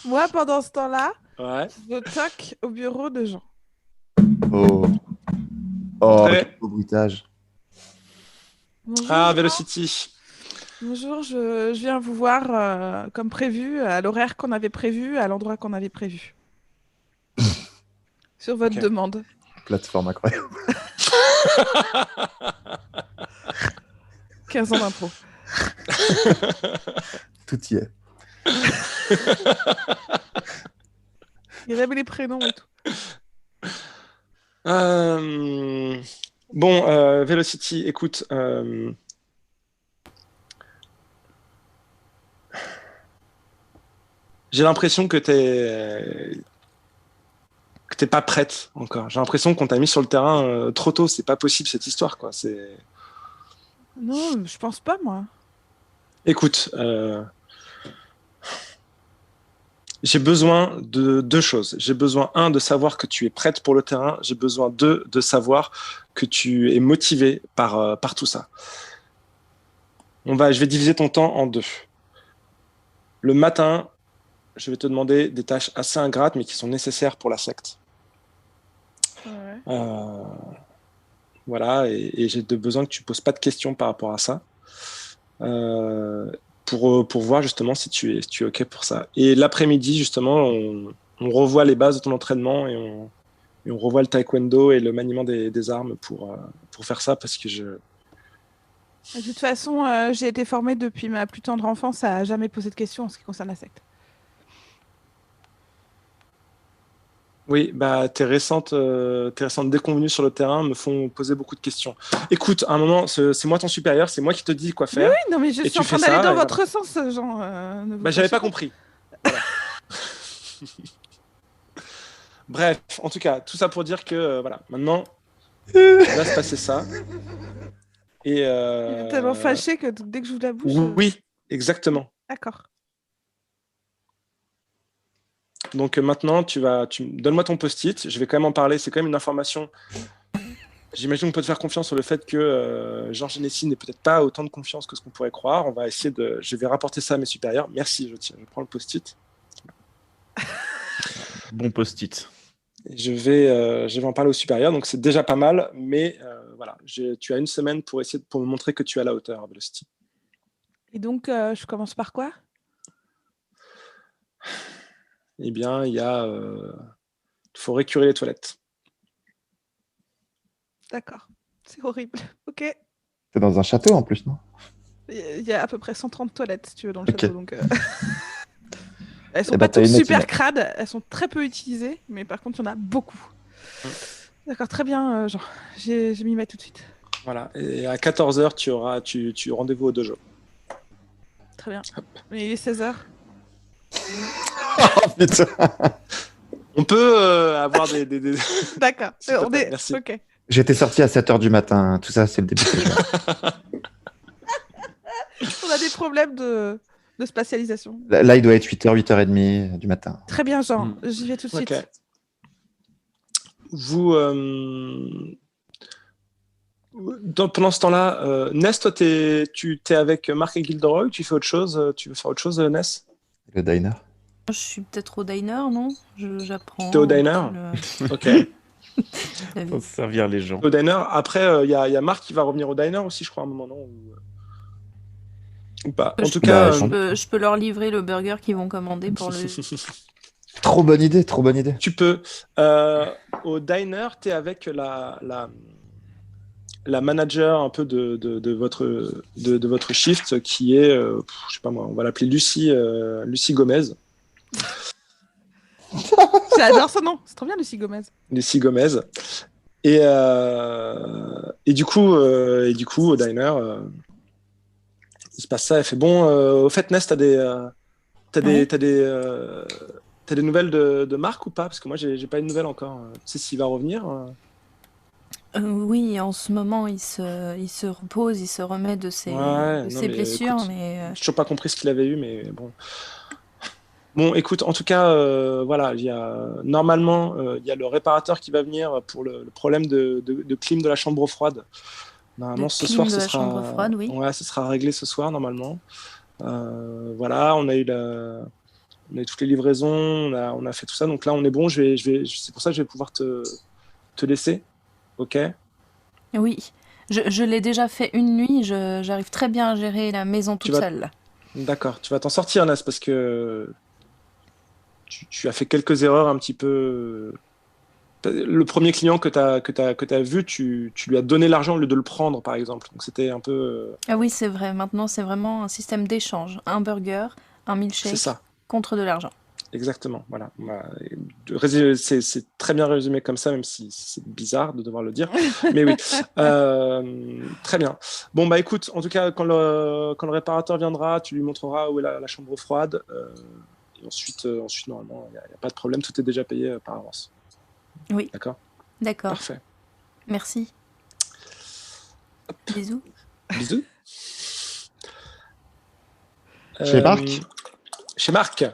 Ouais.
je toque au bureau de Jean.
Oh,
Ouais.
quel beau bruitage.
Bonjour,
Ah,
Jean.
Velocity.
Bonjour, je viens vous voir comme prévu, à l'horaire qu'on avait prévu, à l'endroit qu'on avait prévu. Sur votre
Ok.
demande.
Plateforme incroyable.
15 ans d'impro.
Tout y est.
Il avait les prénoms et tout.
Bon, Velocity, écoute. J'ai l'impression que t'es pas prête encore. J'ai l'impression qu'on t'a mis sur le terrain trop tôt. C'est pas possible cette histoire, quoi.
Non, je pense pas, moi.
Écoute, j'ai besoin de deux choses. J'ai besoin, un, de savoir que tu es prête pour le terrain. J'ai besoin, deux, de savoir que tu es motivée par tout ça. Je vais diviser ton temps en deux. Le matin, je vais te demander des tâches assez ingrates, mais qui sont nécessaires pour la secte.
Ouais.
Voilà, et j'ai besoin que tu poses pas de questions par rapport à ça. pour voir justement si tu es OK pour ça. Et l'après-midi, justement, on revoit les bases de ton entraînement et on revoit le taekwondo et le maniement des armes pour faire ça, parce que
De toute façon, j'ai été formée depuis ma plus tendre enfance à jamais poser de questions en ce qui concerne la secte.
Oui, bah, tes récentes déconvenues sur le terrain me font poser beaucoup de questions. Écoute, à un moment, c'est moi ton supérieur, c'est moi qui te dis quoi faire.
Oui, non, mais je
Et
suis
tu
en train
fais
d'aller
ça,
dans
et
votre sens, Jean. Ne vous
Bah, j'avais
fâchez
pas compris. Voilà. Bref, en tout cas, tout ça pour dire que voilà, maintenant, il va se passer ça. Et
Il est tellement fâché que dès que j'ouvre la bouche.
oui, exactement.
D'accord.
Donc maintenant, donne-moi ton post-it. Je vais quand même en parler. C'est quand même une information. J'imagine qu'on peut te faire confiance sur le fait que Jean Genessi n'ait peut-être pas autant de confiance que ce qu'on pourrait croire. On va essayer de. Je vais rapporter ça à mes supérieurs. Merci, je prends le post-it.
Bon post-it.
Et je vais en parler aux supérieurs. Donc c'est déjà pas mal, mais voilà, tu as une semaine pour me montrer que tu es à la hauteur, Velocity.
Et donc, je commence par quoi?
Eh bien, il faut récurer les toilettes.
D'accord. C'est horrible. Ok.
C'est dans un château en plus, non?
Il y a à peu près 130 toilettes, si tu veux, dans le château. Donc, elles sont
Eh
pas
ben, t'as
toutes
une
super
étude.
crades. Elles sont très peu utilisées, mais par contre, il y en a beaucoup. D'accord, très bien, Jean. Je m'y mets tout de suite.
Voilà. Et à 14h, tu auras rendez-vous au dojo.
Très bien. Mais il est 16h.
Oh putain.
On peut avoir des...
D'accord.
S'il te
On
plaît,
est...
merci.
Ok.
J'étais sorti à 7h du matin. Tout ça, c'est le début de ce jeu.
On a des problèmes de spatialisation.
Là, il doit être 8h, 8h30 du matin.
Très bien, Jean. J'y vais tout de suite.
Ok. Pendant ce temps-là, Ness, toi, tu es avec Marc et Gilderoy, tu fais autre chose? Tu veux faire autre chose, Ness?
Le diner.
Je suis peut-être au diner, non? J'apprends.
T'es au diner? Ok.
La vie.
Faut servir les gens.
Au diner. Après, il y a Marc qui va revenir au diner aussi, je crois, à un moment, non? Ou pas. En tout cas,
je peux leur livrer le burger qu'ils vont commander pour le.
Trop bonne idée, trop bonne idée.
tu peux. Au diner, tu es avec la manager un peu de votre shift, qui est, je sais pas moi, on va l'appeler Lucie Gomez.
J'adore ce nom. C'est trop bien, Lucie Gomez.
Lucie Gomez. Et du coup, au diner, il se passe ça. Elle fait bon. Au fait, Ness, t'as des nouvelles de Marc ou pas? Parce que moi, j'ai pas eu de nouvelles encore. Tu sais s'il va revenir?
Oui, en ce moment, il se repose, il se remet de ses blessures,
écoute,
mais
j'ai toujours pas compris ce qu'il avait eu, mais bon. Bon, écoute, en tout cas, voilà, normalement, il y a le réparateur qui va venir pour le problème de clim de la chambre froide. Normalement, ce soir, ce
chambre froide, oui.
Ouais, ce sera réglé ce soir, normalement. Voilà, on a eu toutes les livraisons, on a fait tout ça, donc là, on est bon. C'est pour ça que je vais pouvoir te laisser. Ok.
Oui, je l'ai déjà fait une nuit, j'arrive très bien à gérer la maison toute seule. Là.
D'accord, tu vas t'en sortir, Nas, parce que tu as fait quelques erreurs un petit peu. Le premier client que tu as vu, tu lui as donné l'argent au lieu de le prendre, par exemple. Donc c'était un peu...
Ah oui, c'est vrai, maintenant c'est vraiment un système d'échange. Un burger, un milkshake contre de l'argent.
Exactement, voilà. C'est très bien résumé comme ça, même si c'est bizarre de devoir le dire. Mais oui, très bien. Bon, bah écoute, en tout cas, quand le réparateur viendra, tu lui montreras où est la chambre froide. Et ensuite, normalement, il n'y a pas de problème, tout est déjà payé par avance.
Oui.
D'accord.
Parfait. Merci. Hop. Bisous.
Bisous.
Chez Marc.
Chez Marc.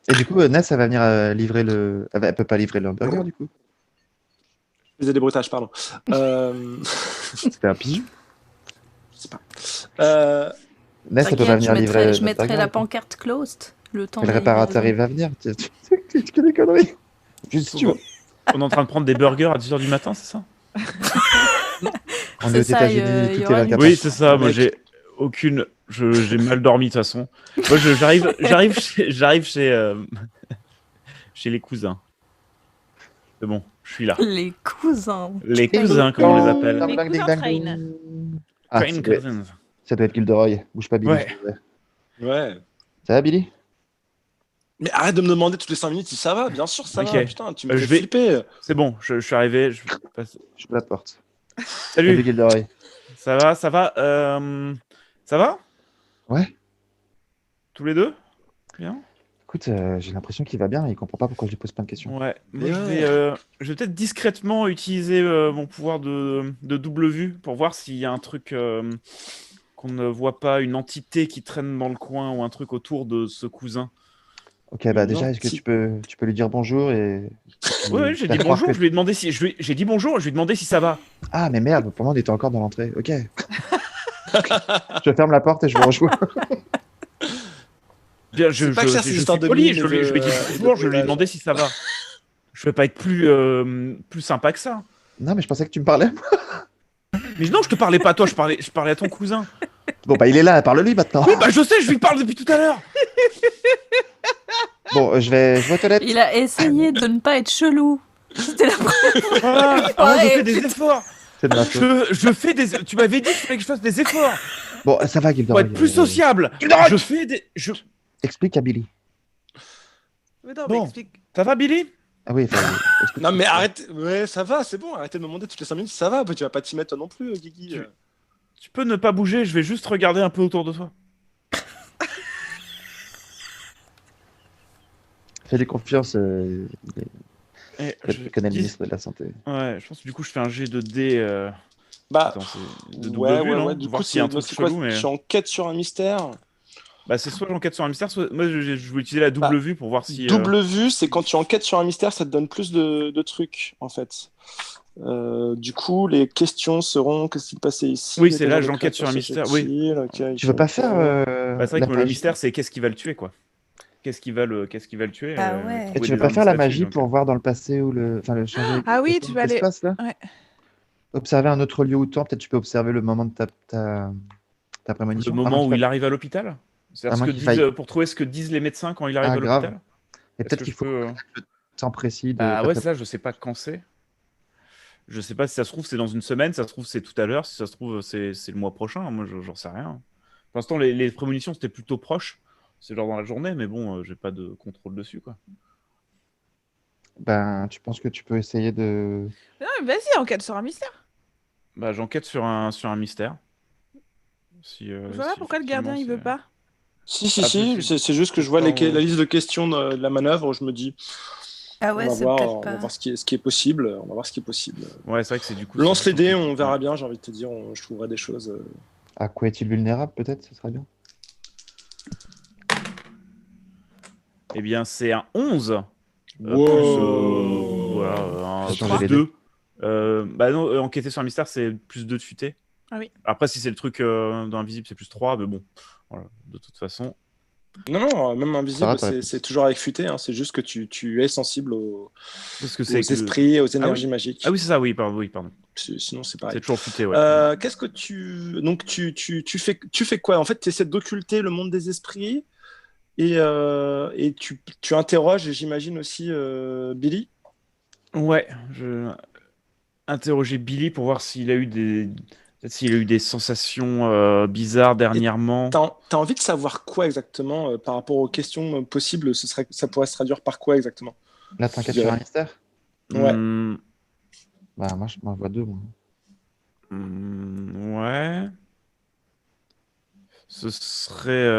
Et du coup, Ness, elle va venir livrer le. Elle peut pas livrer le hamburger, du coup.
Je faisais des bruitages, pardon.
C'était un pigeon.
Je sais pas.
Ness, elle peut pas venir livrer.
Je mettrai la pancarte closed le temps.
Le réparateur, il va venir. Tu fais des conneries. Juste si tu veux.
On est en train de prendre des burgers à 10h du matin, c'est ça?
On est aux États-Unis, tout est 24
Oui, c'est ça. Moi, j'ai aucune J'ai mal dormi de toute façon. Moi, j'arrive chez les cousins. C'est bon, je suis là.
Les cousins.
Les cousins, comme on les appelle.
Ding,
Les
ding,
cousins
ding,
Train.
ding. Ah,
Train cousins.
ça doit être Gilderoy. Bouge pas, Billy.
Ouais.
Ouais.
Ça va, Billy?
Mais arrête de me demander toutes les 5 minutes si ça va. Bien sûr, ça
Ok.
va. Putain, tu me
Je
fais
vais-
flipper.
C'est bon, je suis arrivé. Je passe-
Je la porte.
Salut,
Salut, Gilderoy.
ça va? Ça va?
Ouais.
Tous les deux? Bien?
Écoute, j'ai l'impression qu'il va bien. Il comprend pas pourquoi je lui pose plein de questions.
Ouais. Moi,
Et
je vais peut-être discrètement utiliser mon pouvoir de double vue pour voir s'il y a un truc qu'on ne voit pas, une entité qui traîne dans le coin ou un truc autour de ce cousin.
Ok, bah
Non,
déjà, est-ce que
si-
tu peux lui dire bonjour et...
Ouais, j'ai
faire
dit
croire
bonjour.
que-
Je lui ai demandé si j'ai dit bonjour. Je lui ai demandé si ça va.
Ah, mais merde, pour moi, on était encore dans l'entrée. Ok. Je ferme la porte et je vous rejoins.
Bien,
C'est pas clair, ces histoires de
poli.
mine
Je lui ai dit
et de
bonjour. Je lui ai
brûlage.
demandé si ça va. Je vais pas être plus sympa que ça.
Non, mais je pensais que tu me parlais.
Mais non, je te parlais pas à toi. Je parlais à ton cousin.
Bon, bah, il est là, parle-lui maintenant.
Oui, bah je sais. Je lui parle depuis tout à l'heure.
Bon, je vais aux toilettes.
Il a essayé de ne pas être chelou. C'était la première.
Voilà. Ah, je fais des efforts.
C'est de ma faute.
Je fais des. Tu m'avais dit qu'il fallait que je fasse des efforts
Bon, ça va,
pour
Gilderoy.
être plus sociable.
Gilderoy
Je fais des.
Explique à Billy.
Mais non,
Bon.
mais explique.
Ça va, Billy?
Ah oui, enfin, explique.
Non, mais arrête. Ouais, ça va, c'est bon. Arrêtez de me demander toutes les 5 minutes si ça va. Tu vas pas t'y mettre toi non plus, Guigui.
Tu peux ne pas bouger. Je vais juste regarder un peu autour de toi.
Fais-lui confiance.
Et
Il connaît le ministre de la Santé.
Ouais, je pense que du coup, je fais un jet de dés.
Bah,
Attends, c'est de double
ouais,
vue,
ouais,
non?
ouais. Du
Voir
coup,
s'il y a un
c'est
truc
c'est quoi
chelou, mais...
Je suis en quête sur un mystère.
Bah, c'est soit j'enquête sur un mystère, soit... Moi, je vais utiliser la double
Bah,
vue pour voir si...
Double vue, c'est quand tu enquêtes sur un mystère, ça te donne plus de trucs, en fait. Du coup, les questions seront qu'est-ce qui s'est passé ici?
Oui,
Les
c'est là,
agents de
j'enquête sur un
créature
mystère, oui.
subtile, ok,
Tu veux pas faire
Bah, c'est vrai
la
que le
magie
mystère, c'est qu'est-ce qui va le tuer, quoi. Qu'est-ce qui va le tuer
Ah ouais.
Et
trouver
tu veux
des
pas faire la
indices
magie
là-dessus,
pour
donc,
voir dans le passé ou le... Enfin, le changer...
Ah oui,
le
tu
temps
vas
qui se
aller-
passe, là
Ouais.
Observer un autre lieu ou temps, peut-être tu peux observer le moment de ta
le
prémonition.
moment où il arrive à l'hôpital? C'est-à-dire
À
ce
moins
que
qu'il
disent,
faille-
pour trouver ce que disent les médecins quand il arrive
Ah,
à
grave.
l'hôpital?
Et
Est-ce
peut-être
que
qu'il
je
faut
peux,
le temps précis de...
Bah ouais, ça, je sais pas quand c'est. Je sais pas si ça se trouve, c'est dans une semaine, ça se trouve, c'est tout à l'heure, si ça se trouve, c'est le mois prochain. Moi, j'en sais rien. Pour l'instant, les prémonitions, c'était plutôt proche. C'est genre dans la journée, mais bon, j'ai pas de contrôle dessus, quoi.
Ben, tu penses que tu peux essayer de...
Non, mais vas-y, enquête sur un mystère.
Bah, j'enquête sur un mystère. Si,
Voilà
si
pourquoi le gardien il veut
effectivement,
pas.
Si,
Ah,
si,
possible.
c'est juste que je vois
Attends,
la liste de questions de la manœuvre, je me dis,
Ah ouais,
on va
c'est
voir,
peut-être
on va
pas.
voir ce qui est possible, on va voir ce qui est possible.
Ouais, c'est vrai que c'est du coup.
Lance
c'est-
les dés, on verra bien, j'ai envie de te dire, je trouverai des choses.
À quoi est-il vulnérable, peut-être? Ce serait bien.
Eh bien, c'est un 11.
Wow.
Plus, voilà, un
Faut changer les
2. Bah non, enquêter sur un mystère, c'est plus 2 de futé.
Ah oui.
Après, si c'est le truc dans Invisible, c'est plus 3, mais bon. Voilà, de toute façon.
Non, même
Ça
invisible,
va, t'aurais pu.
c'est toujours avec futé, hein, c'est juste que tu es sensible
Parce que
aux
c'est que-
esprits et aux énergies magiques.
Ah oui, c'est ça, oui, pardon.
Sinon, c'est
C'est
pareil.
toujours futé, ouais.
Qu'est-ce que donc tu fais quoi? En fait, tu essaies d'occulter le monde des esprits et tu interroges, j'imagine aussi Billy.
Ouais, je interroger Billy pour voir s'il a eu des sensations bizarres dernièrement.
T'as envie de savoir quoi exactement par rapport aux questions possibles? Ça pourrait se traduire par quoi exactement?
Là, t'enquêtes
Je
sur un
dirais-
mystère?
Ouais.
Bah, moi, je m'en vois deux, moi.
Ouais. Ce serait.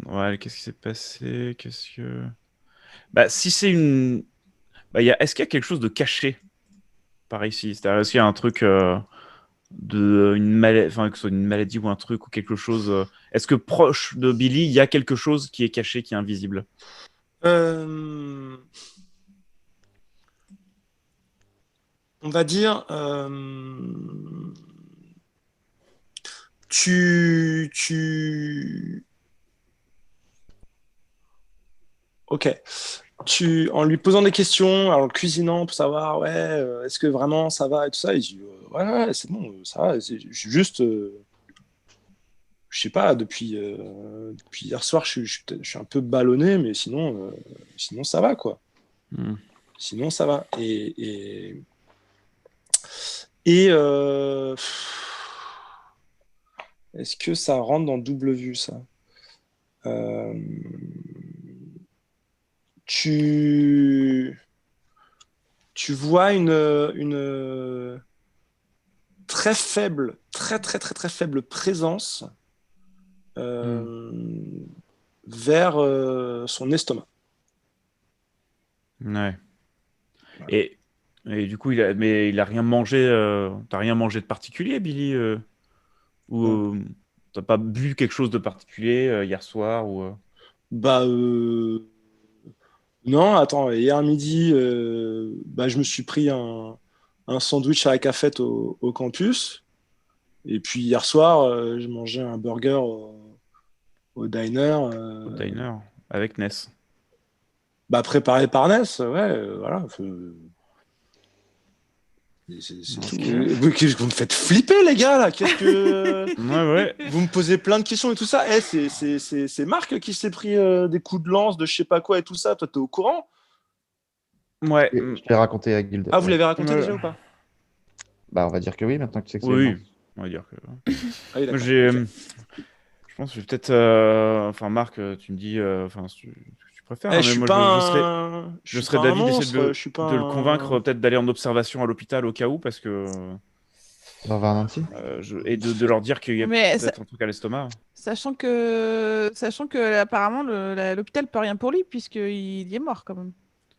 Ouais, qu'est-ce qui s'est passé? Qu'est-ce que. Bah, si c'est une. Bah, est-ce qu'il y a quelque chose de caché par ici? C'est-à-dire, est-ce qu'il y a un truc enfin, que ce soit une maladie ou un truc ou quelque chose. Est-ce que proche de Billy, il y a quelque chose qui est caché, qui est invisible?
On va dire, tu... Ok. En lui posant des questions, en le cuisinant pour savoir, ouais, est-ce que vraiment ça va et tout ça, il dit, ouais, c'est bon, ça va, je suis je sais pas, depuis hier soir, je suis un peu ballonné, mais sinon ça va, quoi. Sinon, ça va. Et est-ce que ça rentre dans double vue, ça? Tu vois une très faible, très très très très faible présence vers son estomac.
Ouais. Et du coup, il a rien mangé. T'as rien mangé de particulier, Billy ou t'as pas bu quelque chose de particulier hier soir ou
Bah non, attends, hier midi, je me suis pris un sandwich à la cafette au campus. Et puis hier soir, j'ai mangé un burger au diner.
au diner avec Ness.
Préparé par Ness, ouais, voilà. C'est tout. Vous me faites flipper, les gars, là. Qu'est-ce que.
Ouais.
Vous me posez plein de questions et tout ça. C'est Marc qui s'est pris des coups de lance de je sais pas quoi et tout ça. Toi, t'es au courant?
Ouais.
Je l'ai raconté à Guild.
Ah, vous l'avez raconté déjà ou pas?
Bah, on va dire que oui, maintenant que tu sais que c'est
Oui,
mort.
on va dire que.
Ah oui, d'accord.
Je pense que peut-être. Enfin, Marc, tu me dis. Enfin, tu préfères.
Je
Mais
suis
moi,
pas
je serais d'avis d'essayer de le convaincre,
un...
peut-être d'aller en observation à l'hôpital au cas où, parce que.
Dans voir Nancy.
Et de leur dire qu'il y a
Mais
peut-être un truc à l'estomac.
Sachant que apparemment l'hôpital peut rien pour lui puisqu'il y est mort quand même.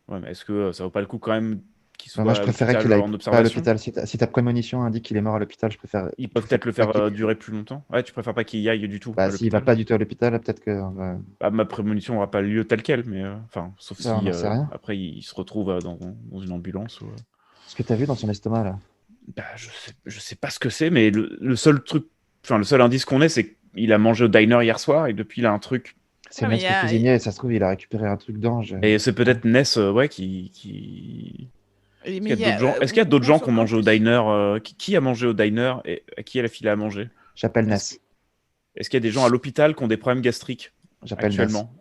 Ouais, mais est-ce que ça vaut pas le coup quand même qu'il soit
Moi, je
à
préférais
l'hôpital
qu'il aille
en
pas à
observation?
l'hôpital. Si ta prémonition indique qu'il est mort à l'hôpital, je préfère.
Ils peuvent peut-être le faire durer plus longtemps. Ouais, tu préfères pas qu'il y aille du tout
Bah,
à
s'il va
l'hôpital?
pas du tout à l'hôpital, peut-être que.
Bah, ma prémonition n'aura pas lieu tel quel, mais enfin, sauf
Ça, on
si
n'en sait rien.
après il se retrouve dans une ambulance. Ou,
Ce que t'as vu dans son estomac, là.
Bah, je sais pas ce que c'est, mais le seul truc, enfin le seul indice qu'on ait, c'est qu'il a mangé au diner hier soir et depuis il a un truc.
C'est
Ouais, mais
Ness le cuisinier, et ça se trouve, il a récupéré un truc d'ange.
Et c'est peut-être Ness, ouais, qui.
Mais
Est-ce qu'il y a d'autres gens, est-ce qu'il y a d'autres gens qui ont mangé au diner qui a mangé au diner et à qui elle a filé à manger?
J'appelle Ness.
Est-ce qu'il y a des gens à l'hôpital qui ont des problèmes gastriques
J'appelle Ness.
actuellement?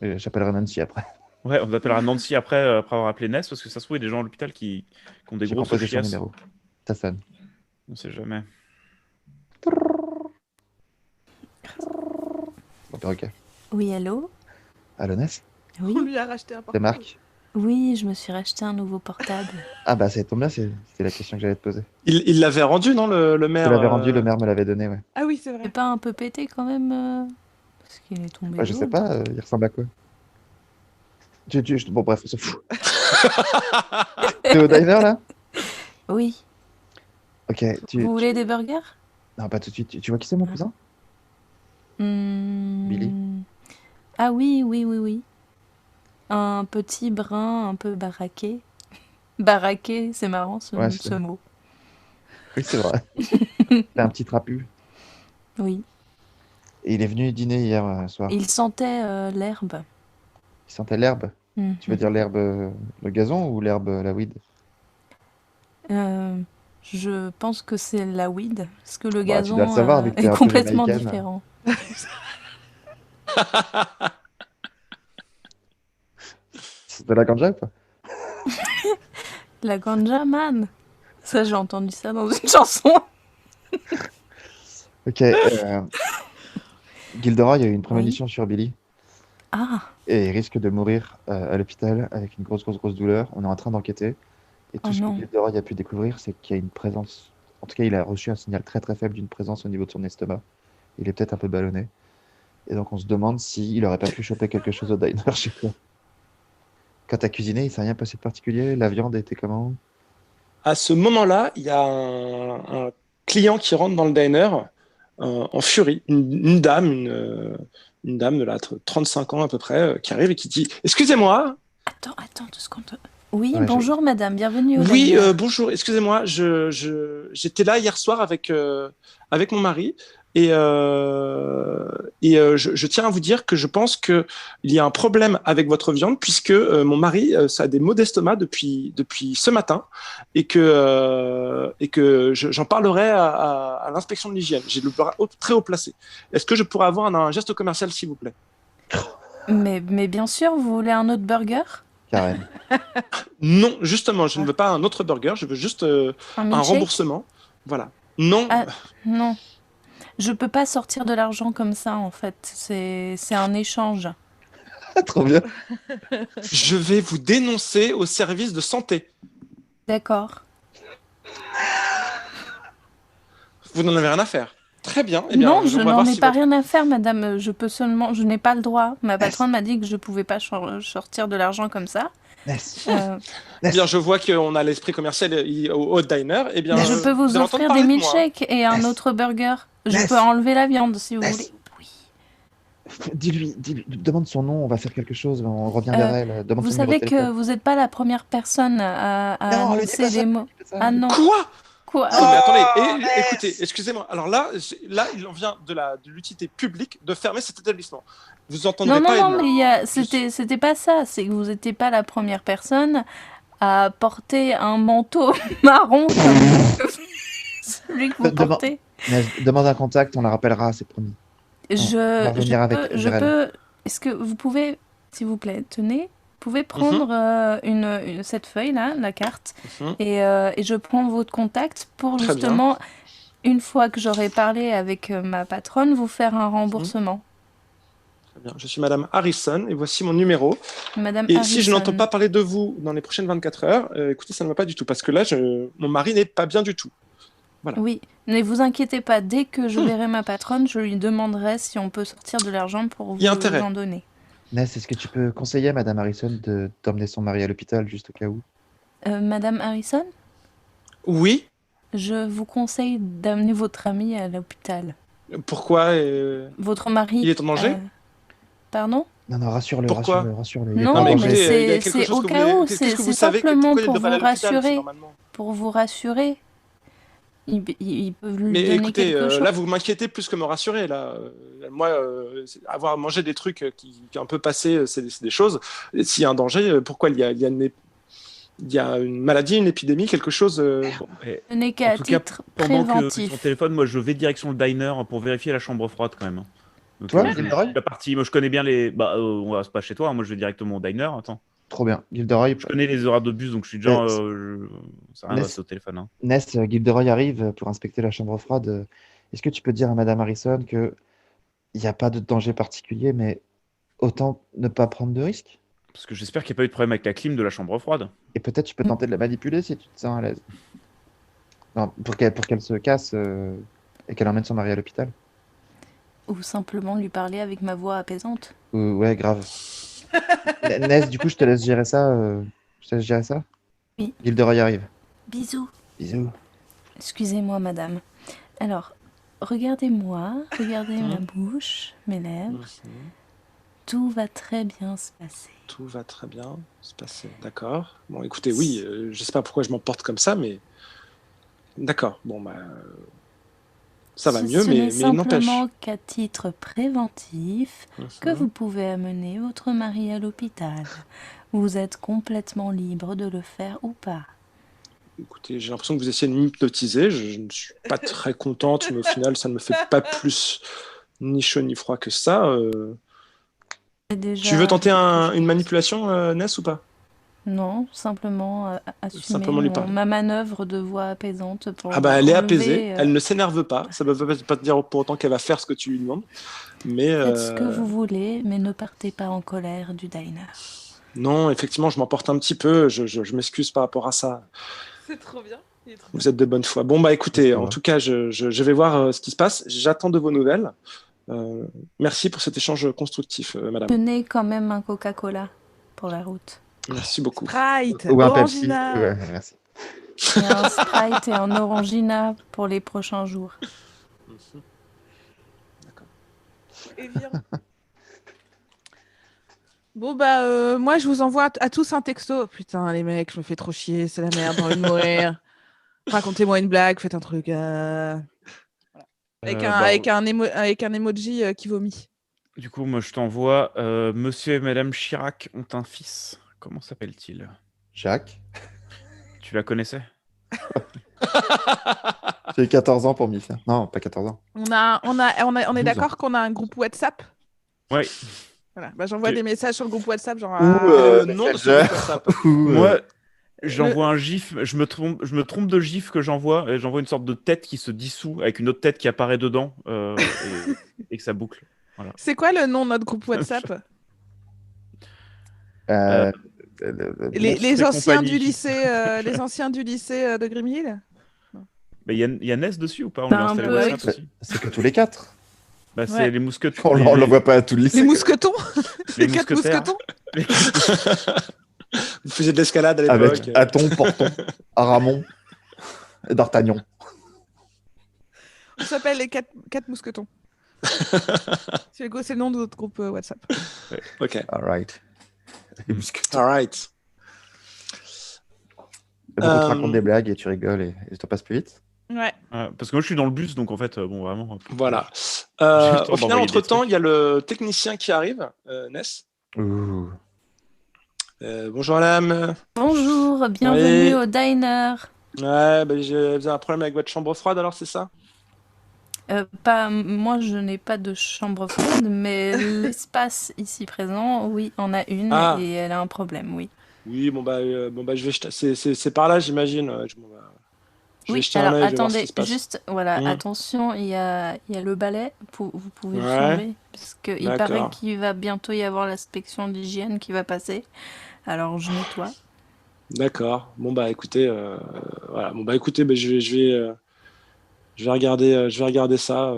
J'appellera Nancy après.
Ouais, on appellera Nancy après avoir appelé Ness, parce que ça se trouve, il y a des gens à l'hôpital qui ont des
J'ai
grosses
proposé son
chiasses.
numéro. Ça sonne.
On sait jamais.
Bon, perroquet.
Oui, allô?
Allô, Ness?
Oui.
On lui a racheté un
C'est
portable.
Marc?
Oui, je me suis racheté un nouveau portable.
Ah, bah, ça tombe bien, c'était la question que j'allais te poser.
Il l'avait rendu, non, le
Tu
maire
l'avais rendu, le maire me l'avait donné, ouais.
Ah oui, c'est
C'est
vrai.
pas un peu pété quand même parce qu'il est tombé.
Bah, je sais
lourd.
pas, il ressemble à quoi? Bon, bref, on s'en fout. T'es au diner, là?
Oui.
Ok,
Vous voulez des burgers?
Non, pas tout de suite. Tu vois qui c'est, mon cousin? Billy.
Ah oui, oui, oui, oui. Un petit brun un peu baraqué. Baraqué, c'est marrant
Ouais,
ce mot.
Oui, c'est vrai. C'est un petit trapu.
Oui.
Et il est venu dîner hier soir.
Il sentait l'herbe.
Il sentait l'herbe.
Mhm.
Tu veux dire l'herbe, le gazon ou l'herbe, la weed?
Je pense que c'est la weed, parce que le
Bah, tu
gazon
dois le savoir, vu que t'es
est
un peu
complètement
jamaïcaine.
différent.
C'est de la ganja ou pas?
La ganja man. Ça, j'ai entendu ça dans une chanson.
Ok. Gilderoy a eu une prémonition sur Billy.
Ah,
Et il risque de mourir à l'hôpital avec une grosse douleur. On est en train d'enquêter. Et tout
Oh
ce
non.
que Gilderoy a pu découvrir, c'est qu'il y a une présence. En tout cas, il a reçu un signal très très faible d'une présence au niveau de son estomac. Il est peut-être un peu ballonné. Et donc, on se demande s'il aurait pas pu choper quelque chose au diner chez toi. Quand t'as cuisiné, il s'est rien passé de particulier? La viande était comment?
À ce moment-là, il y a un client qui rentre dans le diner en furie, une dame de là, 35 ans à peu près, qui arrive et qui dit « Excusez-moi ».
Attends 2 secondes. Oui,
Ouais,
bonjour madame, bienvenue au
Oui,
diner.
bonjour, excusez-moi, j'étais là hier soir avec mon mari. Je tiens à vous dire que je pense qu'il y a un problème avec votre viande, puisque mon mari ça a des maux d'estomac depuis ce matin, et que j'en parlerai à l'inspection de l'hygiène. J'ai le bras très haut placé. Est-ce que je pourrais avoir un geste commercial, s'il vous plaît?
Mais bien sûr, vous voulez un autre burger?
Karen.
Non, justement, je ne veux pas un autre burger, je veux juste un
milkshake?
remboursement. Voilà. Non.
Ah, non. Je peux pas sortir de l'argent comme ça, en fait. C'est un échange.
Trop bien.
Je vais vous dénoncer au service de santé.
D'accord.
Vous n'en avez rien à faire. Très bien. Eh bien,
Non,
on
je
va
n'en
voir
ai
si
pas
votre-
rien à faire, madame. Je n'ai pas le droit. Ma patronne m'a dit que je pouvais pas sortir de l'argent comme ça.
Ness.
Euh,
Eh bien, je vois qu'on a l'esprit commercial au diner. Eh bien,
mais je peux vous
allez entendre
offrir
parler
des
de moi.
milkshakes et un
Yes.
autre burger. Je
Yes.
peux enlever la viande si vous
Yes.
voulez. Oui.
Dis-lui, demande son nom, on va faire quelque chose, on revient
Euh,
vers elle. Demande
Vous
son numéro de
savez que
téléphone.
vous n'êtes pas la première personne à
Non, lui dis
annoncer
pas ça,
des mots.
lui dis pas ça.
Ah non.
Quoi?
Quoi?
Non, mais attendez,
Yes.
écoutez, excusez-moi. Alors là, il en vient de l'utilité publique de fermer cet établissement. Vous entendrez
Non,
pas
non, non,
Edmond.
mais c'était pas ça. C'est que vous n'étiez pas la première personne à porter un manteau marron comme celui que vous
Demande-
portez.
Ness, demande un contact, on la rappellera, c'est promis. va
Je
revenir avec
je
Irène.
peux. Est-ce que vous pouvez, s'il vous plaît, tenez, vous pouvez prendre cette feuille-là, la carte,
Mhm.
et je prends votre contact pour
Très bien.
justement, une fois que j'aurai parlé avec ma patronne, vous faire un remboursement.
Très bien. Je suis Madame Harrison et voici mon numéro.
Madame
Et
Harrison.
si je n'entends pas parler de vous dans les prochaines 24 heures, écoutez, ça ne va pas du tout parce que là, mon mari n'est pas bien du tout.
Oui, ne vous inquiétez pas, dès que je verrai ma patronne, je lui demanderai si on peut sortir de l'argent pour
Il y a
vous
intérêt.
en donner.
Ness, est-ce que tu peux conseiller à Madame Harrison d'emmener son mari à l'hôpital juste au cas où?
Madame Harrison,
Oui.
je vous conseille d'amener votre ami à l'hôpital.
Pourquoi
Votre mari...
Il est en danger
Pardon?
Non, rassure-le,
Pourquoi
rassure-le. Il est
Non,
pas en
mais
danger.
écoutez, il y a
c'est
quelque chose
au
que
cas
vous-
où,
qu'est-ce que vous
c'est
savez
simplement
pourquoi il
pour
devrait
vous
aller à l'hôpital,
rassurer.
normalement
Pour vous rassurer. Ils peuvent lui
Mais
donner
écoutez,
quelque chose.
là, vous m'inquiétez plus que me rassurer. Là, moi, avoir mangé des trucs qui un peu passés, c'est des choses. Et s'il y a un danger, pourquoi il y a une maladie, une épidémie, quelque chose.
Et
Ce n'est
en
qu'à
tout cas,
titre
pendant que
préventif.
son téléphone, moi je vais direction le diner pour vérifier la chambre froide quand même. Donc,
Toi,
je
Gilderoy
suis la partie. Moi je connais bien les. Bah, on va pas chez toi. Moi je vais directement au diner. Attends.
Trop bien. Gilderoy,
Je connais les horaires de bus donc je suis déjà.
Ouais,
Ça rien,
laisse-
c'est au téléphone. Hein.
Ness, Gilderoy arrive pour inspecter la chambre froide. Est-ce que tu peux dire à Madame Harrison que il n'y a pas de danger particulier, mais autant ne pas prendre de risques?
Parce que j'espère qu'il n'y a pas eu de problème avec la clim de la chambre froide.
Et peut-être tu peux tenter de la manipuler si tu te sens à l'aise. Non, pour qu'elle se casse et qu'elle emmène son mari à l'hôpital.
Ou simplement lui parler avec ma voix apaisante.
Ouais, grave. Ness, du coup, je te laisse gérer ça. Je te laisse gérer ça?
Oui.
Gilderoy arrive.
Bisous.
Bisous.
Excusez-moi, madame. Alors, regardez-moi, regardez ma bouche, mes lèvres. Tout va très bien se passer.
Tout va très bien se passer. D'accord. Bon, écoutez, oui, je sais pas pourquoi je m'en porte comme ça, mais d'accord. Bon, bah, ça va mieux,
Ce
mais
n'est
il n'empêche.
simplement qu'à titre préventif que vous pouvez amener votre mari à l'hôpital. Vous êtes complètement libre de le faire ou pas.
Écoutez, j'ai l'impression que vous essayez de m'hypnotiser. Je ne suis pas très contente, mais au final, ça ne me fait pas plus ni chaud ni froid que ça.
C'est déjà
Tu veux tenter
quelque chose.
une manipulation, Ness, ou pas?
Non, simplement assumer
Simplement lui parler.
ma manœuvre de voix apaisante pour
Ah bah, elle est
enlever,
apaisée, elle ne s'énerve pas. Ça ne veut pas te dire pour autant qu'elle va faire ce que tu lui demandes. Mais
Faites ce que vous voulez, mais ne partez pas en colère du diner.
non, effectivement, je m'emporte un petit peu. Je m'excuse par rapport à ça.
C'est trop bien. Il est trop
Vous êtes de bonne foi. Bon, bah écoutez,
Ça
en
va.
tout cas, je vais voir ce qui se passe. J'attends de vos nouvelles. Merci pour cet échange constructif, madame.
Tenez quand même un Coca-Cola pour la route.
Merci beaucoup.
Sprite,
Ou un Pepsi.
Orangina.
Ouais, merci.
Et un Sprite et un Orangina pour les prochains jours.
Et viens. Bon bah moi je vous envoie à tous un texto. Putain les mecs, je me fais trop chier, c'est la merde, j'ai envie de mourir. Racontez-moi une blague, faites un truc. Avec un emoji qui vomit.
Du coup, moi, je t'envoie Monsieur et Madame Chirac ont un fils. Comment s'appelle-t-il?
Jacques.
Tu la connaissais?
J'ai 14 ans pour m'y faire. Non, pas 14 ans.
On est
12
d'accord qu'on a un groupe WhatsApp.
Ouais.
Voilà. Bah, j'envoie
Ok.
des messages sur le groupe WhatsApp, genre.
Non,
Messenger.
c'est pas ça.
Moi, j'envoie un gif. Je me trompe de gif que j'envoie. Et j'envoie une sorte de tête qui se dissout avec une autre tête qui apparaît dedans et que ça boucle. Voilà.
C'est quoi le nom de notre groupe WhatsApp? Les anciens du lycée, les anciens du lycée de Grimhill.
Il y a Ness dessus ou pas? On
Bah,
lui a
un
installé
peu,
WhatsApp
oui.
aussi.
C'est que tous les 4.
Bah, c'est
Ouais.
les mousquetaires.
On le voit pas à tout le lycée.
Les mousquetons.
Les
Les 4
mousquetaires.
mousquetons.
Vous faisiez de l'escalade à
Avec
l'époque.
Aton, Porton, Aramon et D'Artagnan.
On s'appelle les 4 mousquetons. C'est le nom de notre groupe WhatsApp.
Ok.
All right. Les mousquetaires.
All right.
Donc, on te raconte des blagues et tu rigoles et ça passe plus vite.
Ouais.
Parce que moi, je suis dans le bus, donc en fait, bon, vraiment.
Voilà.
J'ai le temps
Au final,
d'envoyer des
entre-temps,
trucs.
il y a le technicien qui arrive, Ness.
Ouh.
Bonjour madame.
Bonjour, bienvenue
Oui.
au diner.
Ouais, bah, vous avez un problème avec votre chambre froide alors, c'est ça?
Moi, je n'ai pas de chambre froide, mais l'espace ici présent, oui, en a une
Ah.
et elle a un problème, oui.
Oui, bon bah je vais jeter. C'est par là, j'imagine. Je vais
Oui,
jeter
alors
un œil, je vais voir ce
attendez,
qui se passe.
juste, voilà,
Mhm.
attention, il y a le balai, vous pouvez le
Ouais.
changer, parce qu'il
D'accord.
paraît qu'il va bientôt y avoir l'inspection d'hygiène qui va passer, alors je nettoie.
D'accord. Bon bah écoutez, voilà. Bon bah écoutez, bah, je vais regarder ça.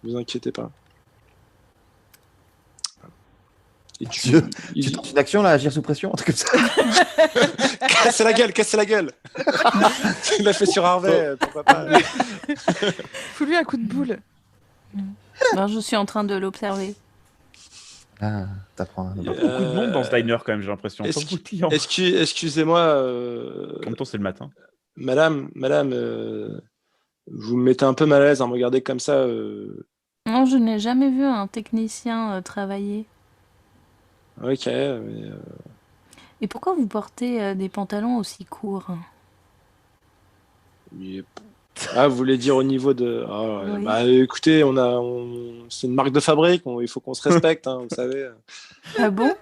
Vous inquiétez pas. Et
Tu tentes une action là, agir sous pression, un truc comme ça.
Cassez la gueule. Tu l'as fait sur Harvey, pourquoi pas.
Fous-lui un coup de boule.
Alors, je suis en train de l'observer.
Ah, t'apprends.
Il y a beaucoup de monde dans ce diner quand même, j'ai l'impression. Pas beaucoup de clients.
Excusez-moi,
En même temps, c'est le matin.
madame, vous me mettez un peu mal à l'aise à me regarder comme ça.
Non, je n'ai jamais vu un technicien travailler.
Ok, mais,
Et pourquoi vous portez des pantalons aussi courts?
mais- Ah, vous voulez dire au niveau de. Ah, ouais,
Oui.
bah écoutez, c'est une marque de fabrique, il faut qu'on se respecte, hein, vous savez.
Ah bon?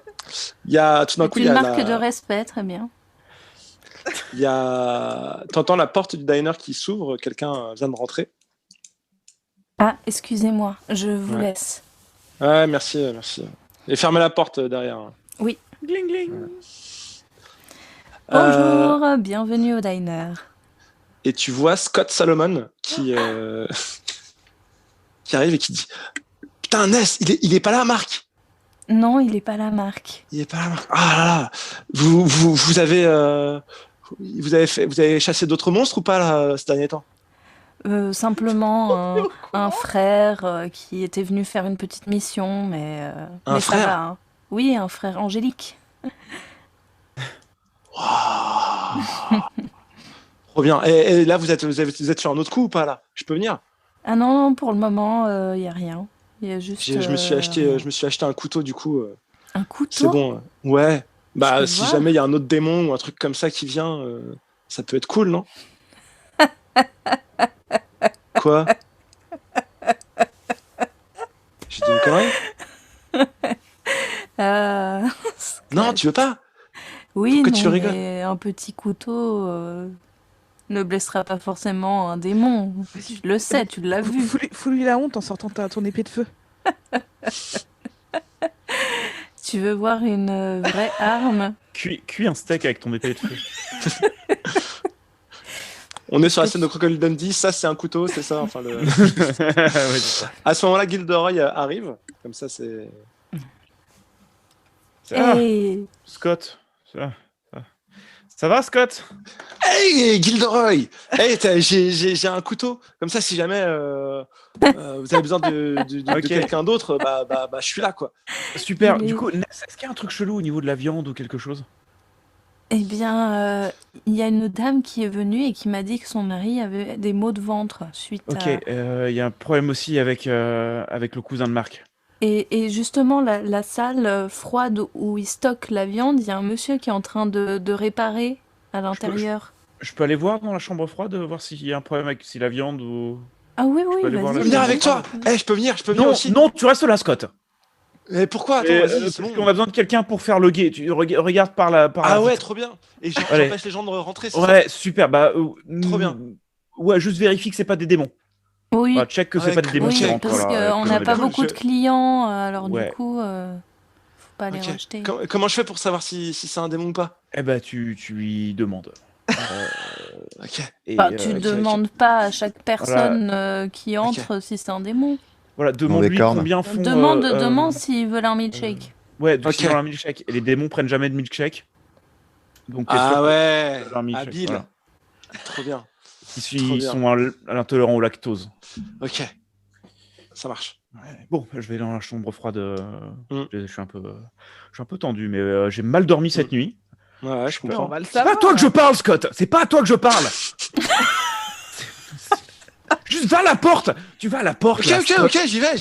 Il y a tout d'un coup,
C'est
il y
une
a
marque de respect, très bien.
il y a. T'entends la porte du diner qui s'ouvre, quelqu'un vient de rentrer.
Ah, excusez-moi, je vous
Ouais.
laisse.
Ouais, merci. Et fermez la porte derrière.
Gling gling.
Bonjour, bienvenue au diner.
Et tu vois Scott Salomon qui arrive et qui dit Putain, Ness, il est pas là, Marc.
Non, il est pas là, Marc.
Il est pas là, Marc. Ah là là. Vous avez chassé d'autres monstres ou pas là, ces derniers temps?
Simplement un frère qui était venu faire une petite mission, mais
Un
ça
frère?
va, hein. Oui, un frère angélique.
Trop bien. Et là, vous êtes sur un autre coup ou pas là? Je peux venir?
Ah non, pour le moment, il y a rien. Il y a juste
Je me suis acheté,
rien.
je me suis acheté un couteau du coup.
Un
C'est
couteau.
bon. Ouais. Bah
peux
si
voir?
jamais il y a un autre démon ou un truc comme ça qui vient, ça peut être cool, non? Quoi? J'ai dit une connerie?
Euh,
Non, tu veux pas?
Oui,
Pourquoi
non,
tu rigoles?
mais un petit couteau ne blessera pas forcément un démon. Tu le sais, tu l'as vu.
Fous-lui la honte en sortant ton épée de feu.
Tu veux voir une vraie arme?
Cuis un steak avec ton épée de feu.
On est sur la scène de Crocodile Dundee, ça c'est un couteau, c'est ça. Enfin,
Ouais, c'est ça.
À ce moment-là, Gilderoy arrive, comme ça c'est.
Ah,
Hey,
Scott. Ça va, Scott?
Hey Gilderoy! Hey, j'ai un couteau, comme ça si jamais vous avez besoin de
Ok.
quelqu'un d'autre, bah je suis là quoi.
Super.
Il est-
Du coup, Ness, est-ce qu'il y a un truc chelou au niveau de la viande ou quelque chose?
Eh bien, il y a une dame qui est venue et qui m'a dit que son mari avait des maux de ventre suite
Ok,
à...
il y a un problème aussi avec le cousin de Marc.
Et justement, la salle froide où ils stockent la viande, il y a un monsieur qui est en train de réparer à l'intérieur.
Je peux aller voir dans la chambre froide, voir s'il y a un problème avec si la viande ou.
Ah oui,
peux
oui,
aller voir
Je
la
peux venir
chambre
avec toi. Je peux venir
Non,
aussi.
non, tu restes là, Scott.
Mais pourquoi? Attends,
Et,
vas-y, c'est
parce
bon.
qu'on a besoin de quelqu'un pour faire le guet. Tu regardes par la.
Ah ouais,
vitre.
trop bien. Et
Allez.
j'empêche les gens de rentrer, c'est
Ouais, super. Bah,
Trop bien.
Ouais, juste vérifie que c'est pas des démons.
Oui,
Bah, check que c'est pas des démons qui
oui,
rentrent.
parce
voilà,
qu'on
que
n'a
on est
pas
bien.
beaucoup de clients, alors
Ouais.
du coup, faut pas les
Ok.
rejeter.
Comment je fais pour savoir si c'est un démon ou pas?
Eh bah, tu lui demandes.
Ok.
Et,
Enfin, tu
ok.
demandes pas à chaque personne qui entre si c'est un démon.
Voilà, demande-lui
cornes.
combien font.
Demande s'ils veulent un milkshake.
Ouais, donc
Ok.
s'ils veulent un milkshake. Et les démons prennent jamais de milkshake. Donc t'es sûr
Ah
que
ouais.
c'est un milkshake,
Habile.
voilà.
Trop bien.
Ils
bien.
sont intolérants au lactose.
Ok. Ça marche.
Ouais. Bon, je vais dans la chambre froide.
Mm.
Je suis un peu tendu, mais j'ai mal dormi cette nuit.
Ouais, je
On
comprends.
va le
C'est pas
savoir.
à toi que je parle, Scott. C'est pas à toi que je parle. Juste va à la porte. Tu vas à la porte. là, Scott.
Ok, j'y vais.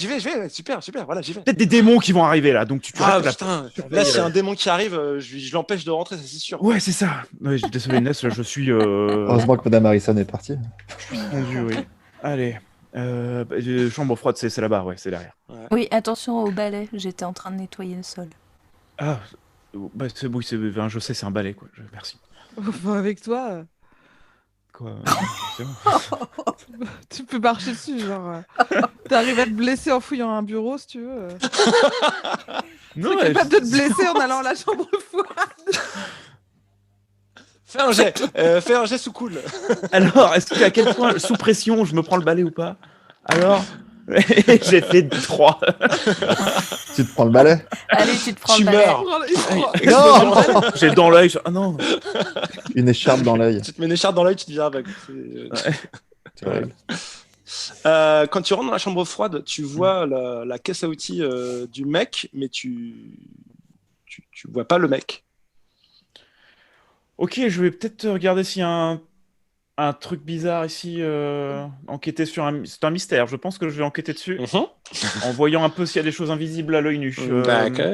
Super, voilà, j'y vais.
Peut-être des démons qui vont arriver là, donc tu
Ah
restes là.
putain,
surveille,
là, s'il y a un démon qui arrive, je l'empêche de rentrer, ça c'est sûr.
Ouais, c'est ça. Ouais, désolé, Ness, là, je suis
Heureusement que Madame Harrison est partie.
tendu, oui. Allez. Chambre froide, c'est là-bas, ouais, c'est derrière.
Oui, attention au balai, j'étais en train de nettoyer le sol.
Ah, bah, oui, je sais, c'est un balai, quoi. Merci.
Enfin, avec toi,
Quoi c'est bon.
tu peux marcher dessus, genre. T'arrives à te blesser en fouillant un bureau, si tu veux.
Non,
T'es capable de te blesser en allant à la chambre froide.
Fais un jet sous cool.
Alors, à quel point, sous pression, je me prends le balai ou pas? Alors j'ai fait 3.
Tu te prends le balai?
Allez, tu te prends
Tu
le balai.
meurs.
Non.
J'ai dans l'œil. Ah non.
Une écharpe dans l'œil.
Tu te mets une écharpe dans l'œil, tu deviens aveugle.
C'est horrible.
Quand tu rentres dans la chambre froide, tu vois la caisse à outils du mec, mais tu vois pas le mec.
Ok, je vais peut-être regarder s'il y a un truc bizarre ici. Enquêter sur c'est un mystère. Je pense que je vais enquêter dessus en voyant un peu s'il y a des choses invisibles à l'œil nu.
D'accord.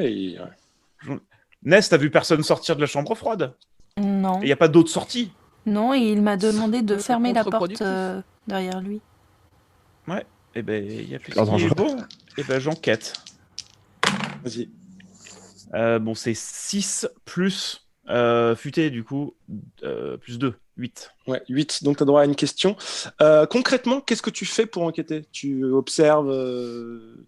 Ness, t'as vu personne sortir de la chambre froide?
Non.
Il n'y a pas d'autre sortie?
Non, et il m'a demandé de fermer la porte
contre-productif.
derrière lui.
Ouais. Eh ben, il y a plus
Pas dangereux.
bon. Eh ben, j'enquête.
Vas-y.
Bon, c'est 6 plus futé, du coup, plus 2, 8.
Ouais, 8. Donc, tu as droit à une question. Concrètement, qu'est-ce que tu fais pour enquêter? Tu observes,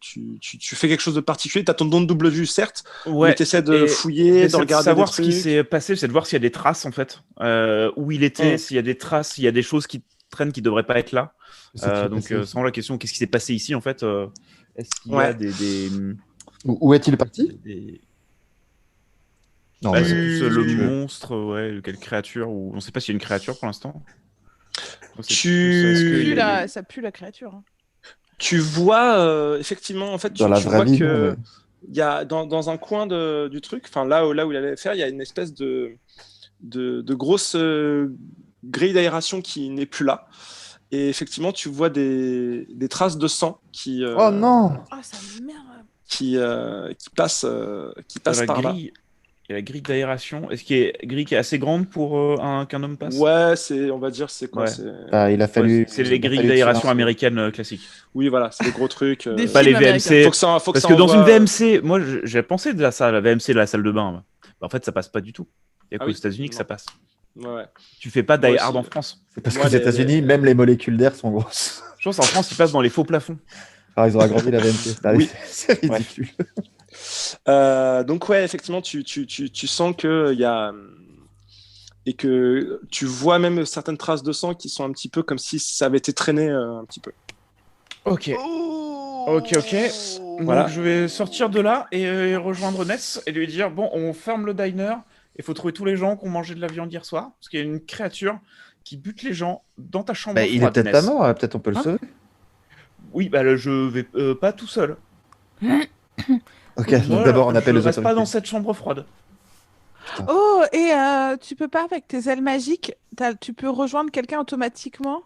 tu fais quelque chose de particulier? Tu as ton don de double vue, certes, mais tu essaies de fouiller, de regarder
savoir
des
ce qui
trucs.
s'est passé, c'est de voir s'il y a des traces, en fait. Où il était, s'il y a des traces, s'il y a des choses qui traînent qui ne devraient pas être là. Donc, sans la question, qu'est-ce qui s'est passé ici, en fait? Est-ce qu'il y a des...
Où est-il parti? Non,
Bah,
mais
c'est plus le
tu veux.
monstre, ouais, quelle créature, ou on ne sait pas s'il y a une créature pour l'instant. Donc, c'est
Tu-
plus, est-ce qu'il y a-
Ça pue la créature. Hein.
Tu vois, effectivement, en fait,
Dans la
tu
vraie
vois
vie,
que
non,
il y a dans un coin du truc, enfin là où il allait faire, il y a une espèce de grosse grille d'aération qui n'est plus là. Et effectivement, tu vois des traces de sang qui
Oh non!
Ah, ça m'énerve.
qui passent
la
par là.
grille, il y a la grille d'aération. Est-ce qu'il y a une grille qui est assez grande pour qu'un homme passe?
Ouais, on va dire, c'est quoi?
Ouais.
C'est-
Il a fallu.
Ouais, c'est
il
les
a
grilles
fallu
d'aération
tirer un-
américaines classiques.
Oui, voilà, c'est des gros trucs.
Des
Pas les
films américains.
VMC.
Faut que ça
Parce que dans
envoie-
une VMC, moi j'ai pensé de ça, la VMC, la salle de bain. Bah, en fait, ça passe pas du tout. Il y a
Ah
qu'aux
oui,
États-Unis que
non.
ça passe.
Ouais.
Tu fais pas Die
Moi
Hard
aussi.
en France.
C'est parce
Moi,
qu'aux États-Unis, même les molécules d'air sont grosses.
Je pense en France, ils passent dans les faux plafonds.
Alors, ils ont agrandi la VMC.
Oui.
C'est ridicule.
Donc ouais, effectivement, tu sens que il y a et que tu vois même certaines traces de sang qui sont un petit peu comme si ça avait été traîné un petit peu.
Ok. Ok.
Voilà.
Donc je vais sortir de là et rejoindre Ness et lui dire bon, on ferme le diner. Il faut trouver tous les gens qui ont mangé de la viande hier soir parce qu'il y a une créature qui bute les gens dans ta chambre.
Bah, il est
froide,
peut-être pas
Ness.
mort, peut-être on peut le
Hein
sauver.
Oui, bah là, je vais pas tout seul.
Ok,
Moi,
donc d'abord on appelle
je
les
reste pas dans
autorités.
cette chambre froide.
Oh, et tu peux pas, avec tes ailes magiques, tu peux rejoindre quelqu'un automatiquement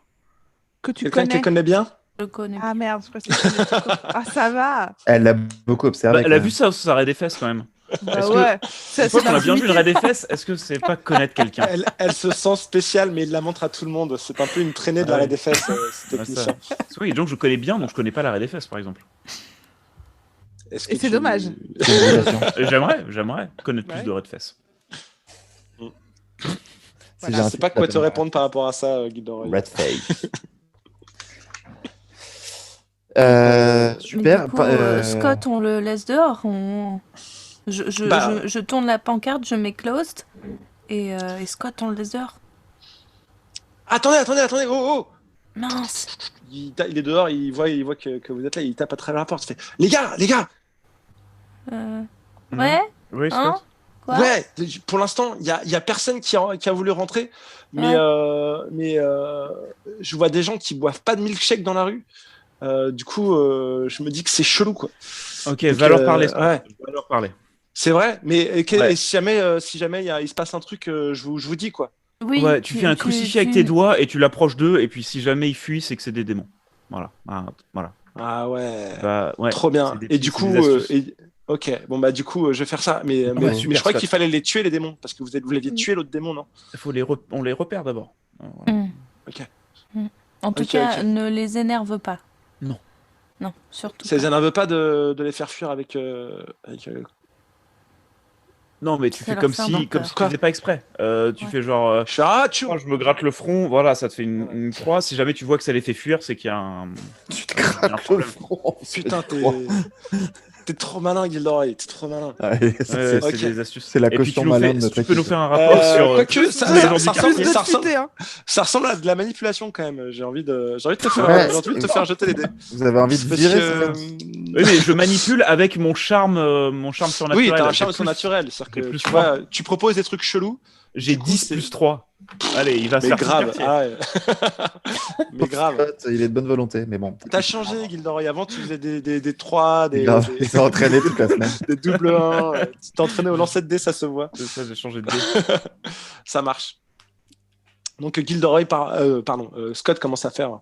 que tu
Quelqu'un qui
connais.
connaît bien?
Je le connais
Ah
plus.
merde, je crois que c'est des trucs autres. Ah, ça va.
Elle l'a beaucoup observé.
Elle
quand
a
même.
vu ça sur sa raid des fesses quand même.
Bah
Est-ce que-
ouais.
Une fois
C'est
qu'on a bien vu une
d'intimité.
raid des fesses, est-ce que c'est pas connaître quelqu'un?
Elle se sent spéciale, mais il la montre à tout le monde. C'est un peu une traînée de
Ah
l'arrêt
ouais.
des fesses, ce
Ouais,
technicien.
ça. Parce que oui, il y a des gens que je connais bien, donc je connais pas la raid des fesses, par exemple.
Est-ce
Et
que
c'est dommage.
C'est une relation.
J'aimerais connaître
Ouais.
plus de raid des fesses.
Si
Voilà.
j'ai un
Je sais pas
titre,
quoi te
j'appelle
répondre par rapport à ça, Gilderoy.
Red Face.
Mais
Super.
du coup, Scott, on le laisse dehors.
Bah-
Je tourne la pancarte, je mets closed. Et Scott, on le laisse dehors.
Attendez, oh!
Mince.
Il est dehors, il voit que vous êtes là, il tape à travers la porte. Il fait les gars!
Ouais.
Oui,
Hein
Scott.
Quoi
Ouais, pour l'instant, il y a personne qui a voulu rentrer, mais, je vois des gens qui boivent pas de milkshake dans la rue. Du coup, je me dis que c'est chelou, quoi.
Ok,
Donc,
va leur parler. Scott.
ouais.
Va leur parler.
C'est vrai, mais
Ouais.
et si jamais il se passe un truc, je vous dis, quoi.
Oui.
Ouais, tu fais un crucifix avec tes doigts et tu l'approches d'eux, et puis si jamais ils fuient, c'est que c'est des démons. Voilà. Ah, voilà.
Ah ouais,
Bah, ouais.
trop bien.
C'est des
Et
petits-
du
c'est
coup,
des astuces.
ok, bon bah du coup, je vais faire ça. Mais
Ouais,
je
super,
crois
Scott.
qu'il fallait les tuer les démons, parce que vous l'aviez
Mm.
tué l'autre démon, non?
On les repère d'abord. Voilà.
Mm.
Ok.
En tout
Ok,
cas,
ok.
ne les énerve pas.
Non.
Non, surtout
Ça les
pas.
énerve pas de les faire fuir avec.
Non, mais tu
Ça
fais
leur
comme
fait un
si,
peu
comme
peur.
si tu faisais pas exprès. Tu
Ouais.
fais genre,
Je fais ah, tchou.
je me gratte le front, voilà, ça te fait une croix. Si jamais tu vois que ça les fait fuir, c'est qu'il y a un.
Tu te
Il y a un
craques le
problème.
front.
Putain, t'es trop malin, Gilderoy, t'es trop malin.
Ouais, ça,
Ouais,
c'est-
Ok.
c'est des astuces.
c'est la
Et puis
caution
tu nous
malin
fais,
de
si
notre
tu peux nous
équipe.
faire un rapport sur
Quoique,
tous
ça-
les
ça-
gens
ça
du
ressemble-
quartier.
Plus de
ça ressemble-
futé, hein.
Ça ressemble à de la manipulation quand même. J'ai envie de te faire,
Ouais.
j'ai envie de te faire jeter les dés.
Vous avez envie de
Parce
virer,
que-
c'est ça
Oui, mais je manipule avec mon charme surnaturel.
Oui, t'as un
J'ai
charme
plus-
surnaturel. C'est-à-dire
j'ai
que
plus
tu
3.
vois, tu proposes des trucs chelous.
J'ai
Du coup,
10
c'est-
plus 3. Allez, il va se
Mais
faire tout le
grave,
quartier.
ah ouais. Mais grave.
Scott, il est de bonne volonté, mais bon.
T'as changé, Gilderoy. Avant, tu faisais des 3,
Il s'est entraîné toute la semaine.
des double 1. Tu t'es entraîné au lancer de dés, ça se voit.
C'est ça, j'ai changé de dé.
Ça marche. Donc, Gilderoy, Scott commence à faire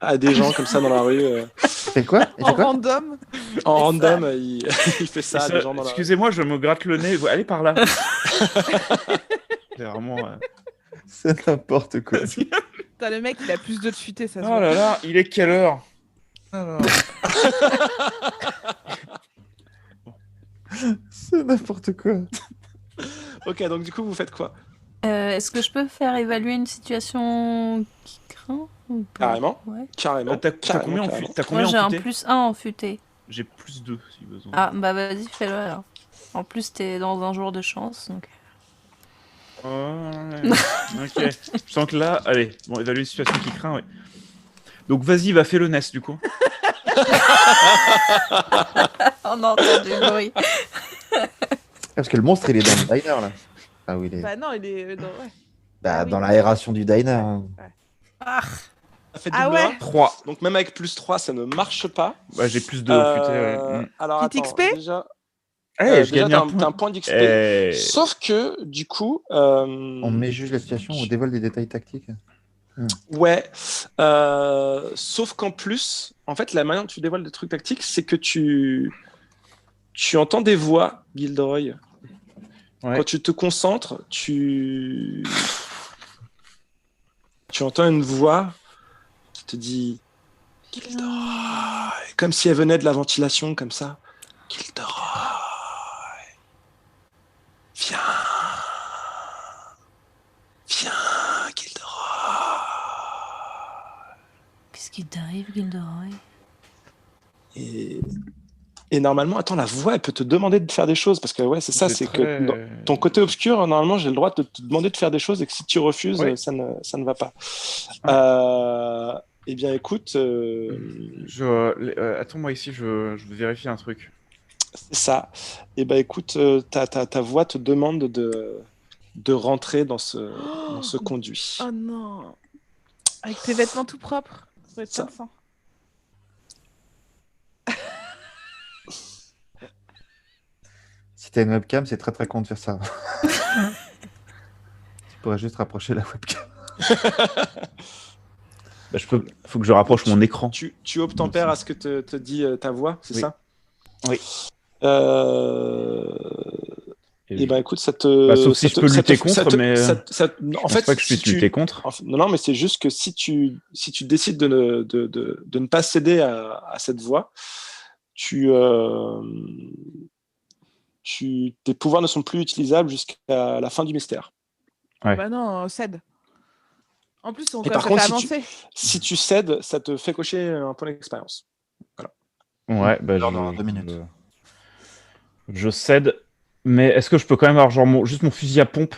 à des gens comme ça dans la rue.
Fait quoi Il
En
fait quoi
random.
En random, il fait ça à
Ça,
des gens dans la rue.
excusez-moi, je me gratte le nez. Allez par là. Clairement.
C'est n'importe quoi.
T'as le mec, il a plus de futé, ça se
Oh
voit.
là là, il est quelle heure? Alors.
C'est n'importe quoi.
Ok, donc du coup, vous faites quoi?
Est-ce que je peux faire évaluer une situation qui craint ou pas?
Carrément.
Ouais.
Carrément.
T'as
carrément,
combien en
carrément.
futé? T'as
Moi,
combien
j'ai
en
un
futé?
plus 1 en futé.
J'ai plus 2 si besoin.
Ah, bah vas-y, fais-le alors. En plus, t'es dans un jour de chance, donc...
Ouais. Ok. Je sens que là, allez, bon, évaluer une situation qui craint, ouais. Donc vas-y, va faire le Ness du coup.
On entend du bruit.
Parce que le monstre, il est dans le diner, là. Ah oui, il est...
Bah non, il est dans... ouais.
Bah,
ah oui.
dans l'aération du diner. hein.
Ah,
Ça fait
Ah
double
ouais.
1.
3.
Donc même avec plus 3, ça ne marche pas.
Ouais, j'ai plus 2 au futé. Ouais.
Alors
Petit
attends,
XP?
déjà,
Je
déjà
gagne
t'as
un
t'as
point.
un point d'XP.
Eh,
Sauf que du coup,
On méjuge la situation, on dévoile des détails tactiques.
ouais. Sauf qu'en plus, en fait, la manière dont tu dévoiles des trucs tactiques, c'est que tu entends des voix, Gilderoy.
Ouais.
Quand tu te concentres, tu entends une voix qui te dit Gilderoy, comme si elle venait de la ventilation, comme ça. Gilderoy, viens, Gilderoy.
qu'est-ce qui t'arrive, Gilderoy?
Et normalement, attends, la voix, elle peut te demander de faire des choses, parce que ouais, c'est ça, c'est que dans ton côté obscur, normalement, j'ai le droit de te demander de faire des choses, et que si tu refuses,
Oui.
ça ne va pas. Eh bien, écoute,
Attends-moi ici, je vais vérifier un truc.
c'est ça. Eh ben, écoute, ta voix te demande de rentrer dans ce conduit.
Oh non. Avec tes vêtements tout propres. Ça doit être
Ça.
pas le sang.
Si t'as une webcam, c'est très très con de faire ça. Tu pourrais juste rapprocher la webcam.
Bah, faut que je rapproche mon écran.
Tu obtempères à ce que te dit ta voix, c'est
Oui.
ça?
Oui.
Et ben écoute, ça te.
Bah, sauf si je peux lutter
ça
contre,
te-
mais
en fait,
pas que je puisse lutter contre.
Non, mais c'est juste que si tu décides de ne pas céder à cette voie, tes pouvoirs ne sont plus utilisables jusqu'à la fin du mystère.
Ouais.
Bah non, cède. En plus, on
Et
ça
par
fait
contre,
avancer.
si tu cèdes, ça te fait cocher un point d'expérience.
Ouais, bah,
Dans 2 minutes.
je cède, mais est-ce que je peux quand même avoir genre juste mon fusil à pompe?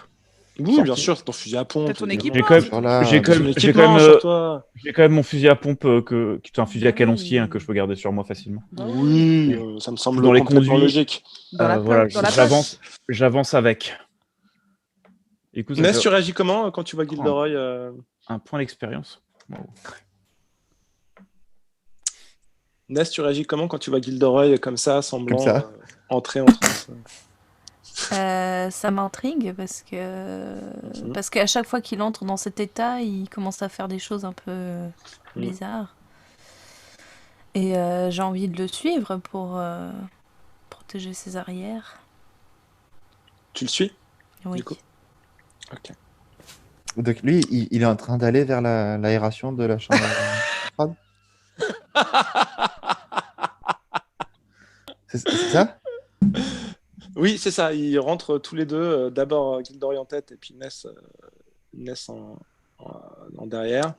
Oui,
Sorti.
bien sûr, ton fusil à pompe.
T'as ton
évidemment.
équipement.
J'ai quand même-
Voilà,
j'ai quand
Ton
même-
équipement sur toi.
J'ai quand même mon fusil à pompe qui est un fusil à
Ah
canoncier
oui.
que je peux garder sur moi facilement.
Bah
Oui, ça me semble
Dans les
complètement
conduits.
logique.
Dans la
Voilà,
dans la
j'avance avec. Écoute, ça
Ness,
fait
tu réagis comment quand tu vois Gilderoy
un point d'expérience. Wow.
Ness, tu réagis comment quand tu vois Gilderoy comme ça, semblant
Comme ça.
entrer en transe?
Ça m'intrigue parce qu'à chaque fois qu'il entre dans cet état, il commence à faire des choses un peu bizarres. Et j'ai envie de le suivre pour protéger ses arrières.
Tu le suis?
Oui.
Du coup. Ok.
Donc lui, il est en train d'aller vers l'aération de la chambre froide. C'est ça?
Oui, c'est ça. Ils rentrent tous les deux. D'abord Gilderoy en tête et puis Ness en derrière.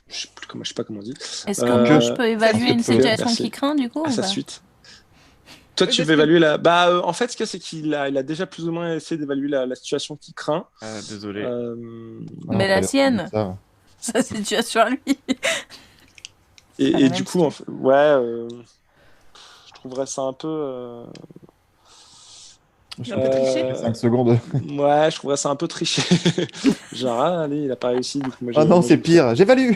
Je sais pas comment on dit.
Est-ce que moi je peux évaluer une
Merci.
situation qui craint du coup
À
ou
sa
pas
suite. Toi,
Oui,
tu
parce
veux
que-
évaluer la. Bah, en fait, ce qu'il y a, c'est qu'il a déjà plus ou moins essayé d'évaluer la situation qui craint.
Ah, désolé.
Mais la sienne.
Ça.
Sa situation à lui.
Et
même
du coup,
style.
je trouverais ça un peu.
Un peu triché.
5 secondes.
Ouais, je trouverais ça un peu triché. Genre, allez, il a pas réussi. Du coup, moi,
Oh non, c'est pire. J'évalue.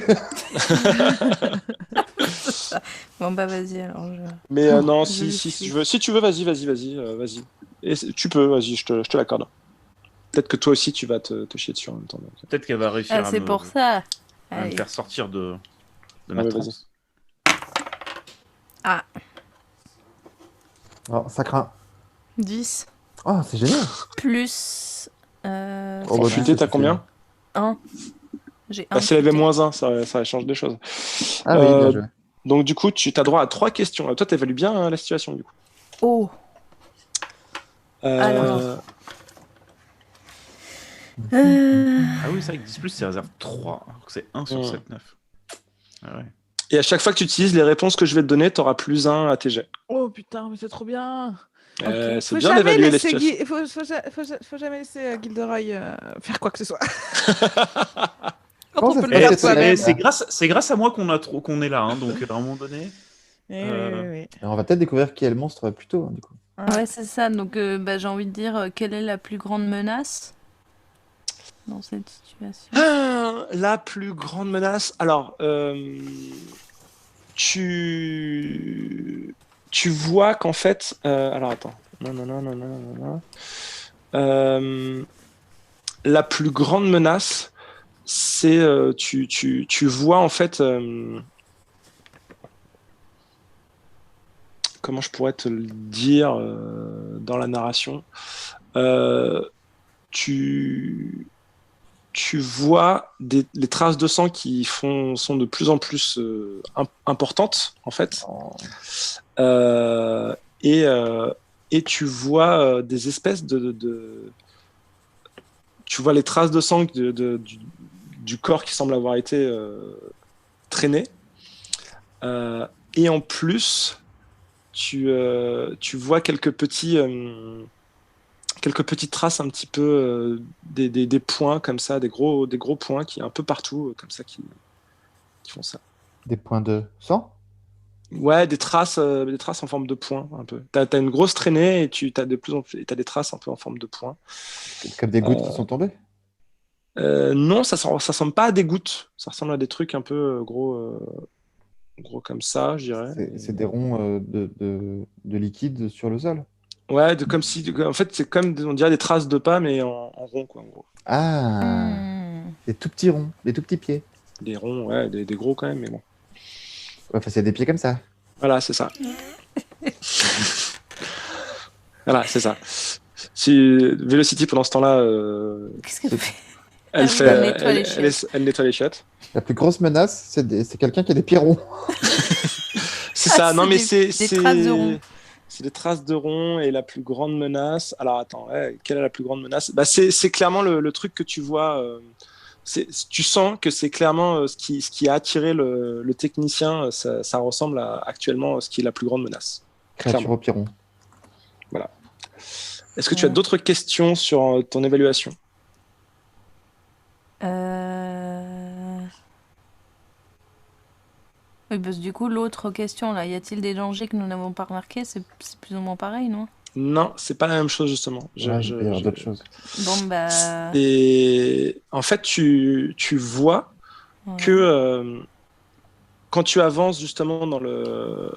Bon bah vas-y alors.
Mais non,
je
si
le
tu
suis.
veux, vas-y. Et tu peux, vas-y, je te l'accorde. Peut-être que toi aussi, tu vas te chier dessus en même temps. Donc.
Peut-être qu'elle va réussir
Ah, c'est pour ça.
à me
Allez.
faire sortir de ma
Ouais,
transe.
Ah,
Oh, ça craint.
10
Oh, c'est génial.
plus.
Oh,
En
bah,
fuité, t'as combien?
1. J'ai un.
Bah, si elle avait -1, ça change des choses.
Ah oui, bien joué.
Donc, du coup, tu as droit à 3 questions. Toi, t'évalues bien la situation, du coup.
Oh. Alors.
Ah oui, c'est vrai que 10+, c'est réserve 3, alors que c'est 1 sur 7, 9. Ah ouais.
Et à chaque fois que tu utilises les réponses que je vais te donner, tu auras +1 à tes jets.
Oh putain, mais c'est trop bien.
C'est
Faut
bien
jamais
d'évaluer les
laisser
situations.
faut jamais laisser Gilderoy faire quoi que ce soit. Quand
Comment
on
ça
peut
se
le
passe,
faire
cette
soi-même.
semaine
C'est grâce à moi qu'on est là, hein, donc à un moment donné.
Oui.
Alors, on va peut-être découvrir qui est le monstre plus tôt, hein, du coup.
Ouais, c'est ça. Donc, j'ai envie de dire, quelle est la plus grande menace dans cette situation?
La plus grande menace. Alors, tu vois qu'en fait. Alors, attends. Non. La plus grande menace, c'est. Tu vois en fait. Comment je pourrais te le dire dans la narration? Tu vois les traces de sang qui sont de plus en plus importantes, en fait. Et tu vois des espèces tu vois les traces de sang du corps qui semble avoir été traîné. Et en plus, tu vois quelques petites traces un petit peu des points comme ça, des gros points qui un peu partout comme ça qui font ça.
Des points de sang?
Ouais, des traces en forme de points un peu. T'as une grosse traînée et t'as de plus en plus t'as des traces un peu en forme de points.
Comme des gouttes qui sont tombées?
Non, ça ressemble pas à des gouttes. Ça ressemble à des trucs un peu gros comme ça, je dirais.
C'est des ronds de liquide sur le sol?
Ouais, en fait, c'est comme, on dirait des traces de pas, mais en rond, quoi, en gros.
Ah, des tout petits ronds, des tout petits pieds.
Des ronds, ouais, des gros quand même, mais bon.
Ouais, enfin, c'est des pieds comme ça.
Voilà, c'est ça. Voilà, c'est ça. Si Velocity, pendant ce temps-là,
Qu'est-ce qu'elle fait?
elle
Ah oui, elle nettoie les
elle nettoie les chiottes.
La plus grosse menace, c'est quelqu'un qui a des pieds ronds.
C'est ça, non, mais
des traces de rond.
C'est des traces de rond et la plus grande menace. Alors attends, ouais, quelle est la plus grande menace? Bah, c'est clairement le truc que tu vois. Tu sens que c'est clairement ce qui a attiré le technicien. Ça ressemble actuellement à ce qui est la plus grande menace.
Créature
Clairement.
aux pieds ronds.
Voilà. Est-ce que tu as d'autres questions sur ton évaluation?
Oui, parce que du coup, l'autre question, là, y a-t-il des dangers que nous n'avons pas remarqués? C'est plus ou moins pareil, non?
Non, c'est pas la même chose justement.
Ouais, il peut y avoir d'autres choses.
Bon, bah...
Et en fait, tu vois
ouais.
que quand tu avances justement dans le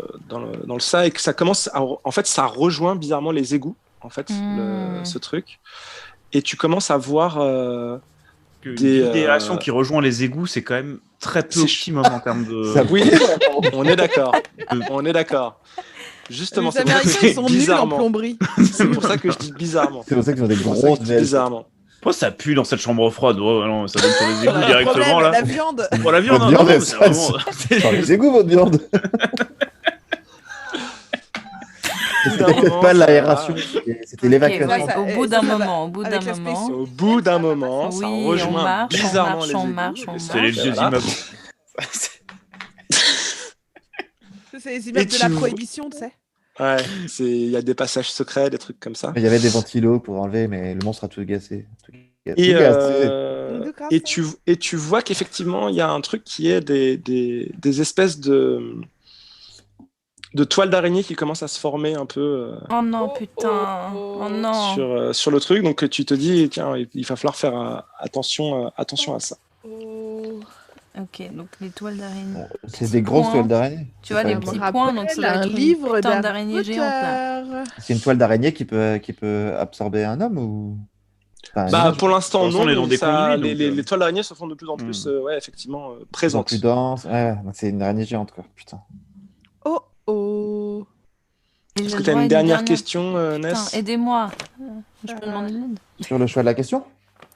ça et que ça commence en fait, ça rejoint bizarrement les égouts, en fait, ce truc. Et tu commences à voir
des aération qui rejoint les égouts, c'est quand même très peu optimum en termes de.
Oui, on est d'accord. On est d'accord. Justement,
les Américains, ils sont nuls en plomberie.
C'est pour ça que je dis bizarrement.
C'est pour ça qu'ils ont des grosses ailes.
Bizarrement.
Pourquoi ça pue dans cette chambre froide? Oh, non, ça donne sur les égouts directement là.
La viande.
Oh, la viande,
Votre
non,
viande,
c'est vraiment.
Dans les égouts, votre viande. C'était peut-être pas l'aération, c'était l'évacuation.
Au bout d'un moment,
Au bout d'un moment, ça rejoint bizarrement les égouts.
C'est les vieux immeubles.
C'est les immeubles de la prohibition, tu sais.
Ouais, il y a des passages secrets, des trucs comme ça.
Il y avait des ventilos pour enlever, mais le monstre a tout gassé.
Et tu vois qu'effectivement, il y a un truc qui est des espèces de toiles d'araignée qui commencent à se former un peu.
Oh non, putain. Oh non.
Sur le truc, donc tu te dis, tiens, il va falloir faire attention à ça.
Ok, donc les toiles d'araignée.
C'est des grosses toiles d'araignée.
Tu vois, les petits points, donc c'est
un livre
d'araignée géante là.
C'est une toile d'araignée qui peut absorber un homme ou...
Bah, pour l'instant, non.
On est dans des conduits,
les toiles d'araignée se font de plus en plus, ouais, effectivement, présentes.
Plus denses. Ouais, c'est une araignée géante, quoi. Putain.
Oh.
Est-ce que tu as une dernière question, Ness?
Aidez-moi. Je peux demander de l'aide.
Sur le choix de la question?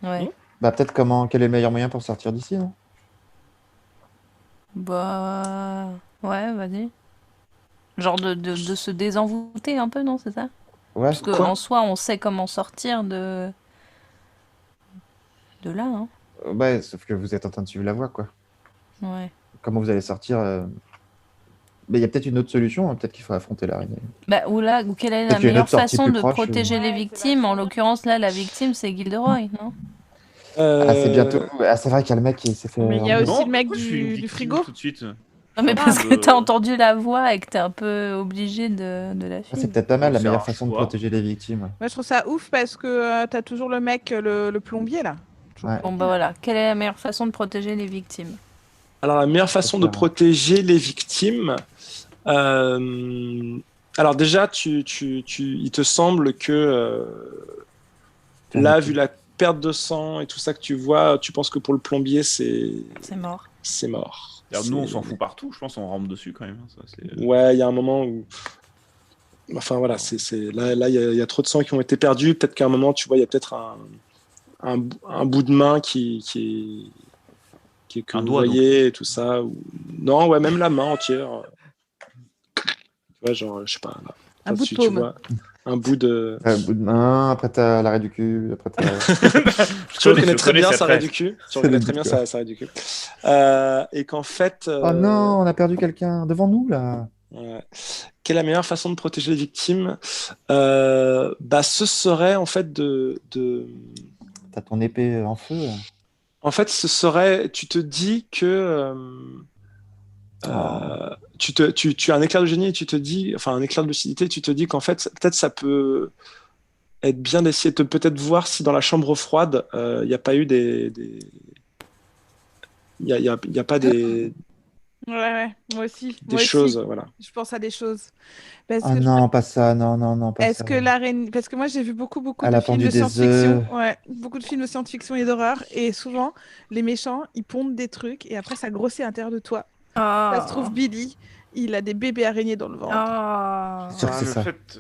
Ouais.
Bah, peut-être quel est le meilleur moyen pour sortir d'ici, non?
Bah... Ouais, vas-y. Genre de se désenvoûter un peu, non? C'est ça?
Ouais.
Parce qu'en soi, on sait comment sortir de là, hein.
Ouais, sauf que vous êtes en train de suivre la voie, quoi.
Ouais.
Comment vous allez sortir Mais il y a peut-être une autre solution, hein. Peut-être qu'il faut affronter l'araignée.
Bah, ou quelle est la meilleure façon de protéger les victimes? En l'occurrence, là, la victime, c'est Gilderoy, non?
C'est bientôt. Ah, c'est vrai qu'il y a le mec qui s'est fait.
Mais il y a aussi le mec
pourquoi je suis une
du
victime
frigo.
tout de suite.
Non, mais parce que t'as entendu la voix et que t'es un peu obligé de la
Ah,
suivre.
c'est peut-être pas mal la
C'est
meilleure
un
façon de
choix.
protéger les victimes.
Moi, je trouve ça ouf parce que t'as toujours le mec, le plombier, là.
Ouais.
Bon, bah voilà. Quelle est la meilleure façon de protéger les victimes?
Alors, la meilleure façon de protéger les victimes... alors déjà, il te semble que là, vu la perte de sang et tout ça que tu vois, tu penses que pour le plombier, c'est
mort.
C'est mort.
Alors, nous, on s'en fout partout, je pense, on rampe dessus quand même. Ça,
ouais, il y a un moment où... Enfin voilà, là, il y a trop de sang qui ont été perdus. Peut-être qu'à un moment, tu vois, il y a peut-être un bout de main que vous voyez et tout ça. Non, ouais, même la main entière. Tu vois, genre, je sais pas. Là.
Un bout de paume.
Tu vois, un bout de
main, après t'as l'arrêt du cul, après t'as...
Tu reconnais très bien ça arrêt du cul. Tu reconnais très bien ça arrêt du cul. Et qu'en fait...
Oh non, on a perdu quelqu'un devant nous, là.
Ouais. Quelle est la meilleure façon de protéger les victimes? Ce serait en fait
T'as ton épée en feu.
En fait, ce serait... Tu te dis que... tu as un éclair de génie et tu te dis... Enfin, un éclair de lucidité, tu te dis qu'en fait, peut-être ça peut être bien d'essayer de peut-être voir si dans la chambre froide, il n'y a pas eu des... Il n'y a pas des
Ouais, moi aussi.
Des choses, voilà.
Je pense à des choses. Parce
Ah
que
non, pas ça, non, pas
Est-ce
ça.
que l'araignée... Parce que moi, j'ai vu beaucoup
Elle
de
a
films
pondu
de
des
science-fiction.
œufs.
Ouais, beaucoup de films de science-fiction et d'horreur. Et souvent, les méchants, ils pondent des trucs et après, ça grossit à l'intérieur de toi. Ça se trouve,
Oh.
Billy, il a des bébés araignées dans le ventre.
Oh.
C'est sûr que c'est
le
ça.
fait,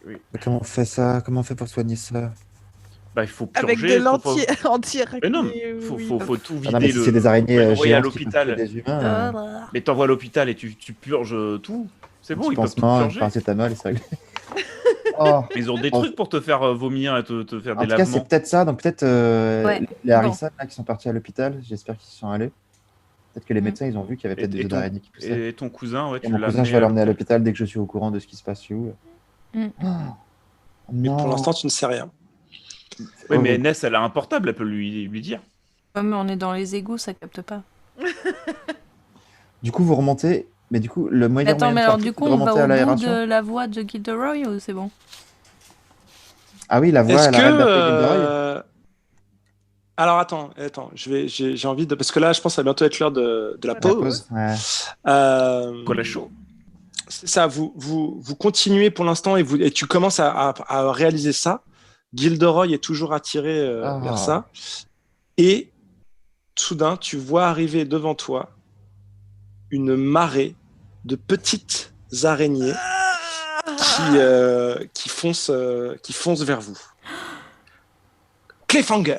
oui.
Mais comment on fait ça? Comment on fait pour soigner ça?
Bah, il faut
Avec
purger.
de l'anti-arachné.
Mais non,
oui.
faut tout
Ah non, mais
vider.
si c'est des araignées
L'envoyer à
géantes qui peuvent tuer
l'hôpital.
des humains,
Mais t'envoies à l'hôpital et tu purges tout. C'est bon,
petit
ils peuvent tout
pansement, un
purger.
paracétamol et c'est réglé. Oh.
Ils ont des
Oh.
trucs pour te faire vomir et te faire
En
des
tout cas, c'est
lavements.
peut-être ça. Donc peut-être
Ouais,
les Harrison là, qui sont partis à l'hôpital, j'espère qu'ils y sont allés. Peut-être que les médecins, ils ont vu qu'il y avait peut-être des œufs d'araignée qui poussaient.
Et ton cousin, ouais,
Et
tu
mon
l'as
cousin, je vais l'emmener à l'hôpital dès que je suis au courant de ce qui se passe chez vous.
Mm.
Oh,
Mais
non.
pour l'instant, tu ne sais rien.
Oui, mais
horrible.
Ness, elle a un portable, elle peut lui dire.
Ouais, mais on est dans les égouts, ça capte pas.
Du coup, vous remontez. Mais du coup, le moyen
Attends, mais
de
alors
sortir,
du
c'est
coup,
de
on va
remonter à
au bout
l'aération.
de la voie de Gilderoy ou c'est bon?
Ah oui, la voix,
Est-ce
elle
que.
arrête d'appeler Gilderoy.
Alors attends, j'ai envie de. Parce que là, je pense que ça va bientôt être l'heure de la
Ouais,
La
pause.
pause. Ouais.
Cola chaud.
C'est ça, vous continuez pour l'instant et tu commences à réaliser ça. Gilderoy est toujours attiré
Ah.
vers ça. Et soudain, tu vois arriver devant toi une marée de petites araignées qui foncent vers vous. Cliffhanger.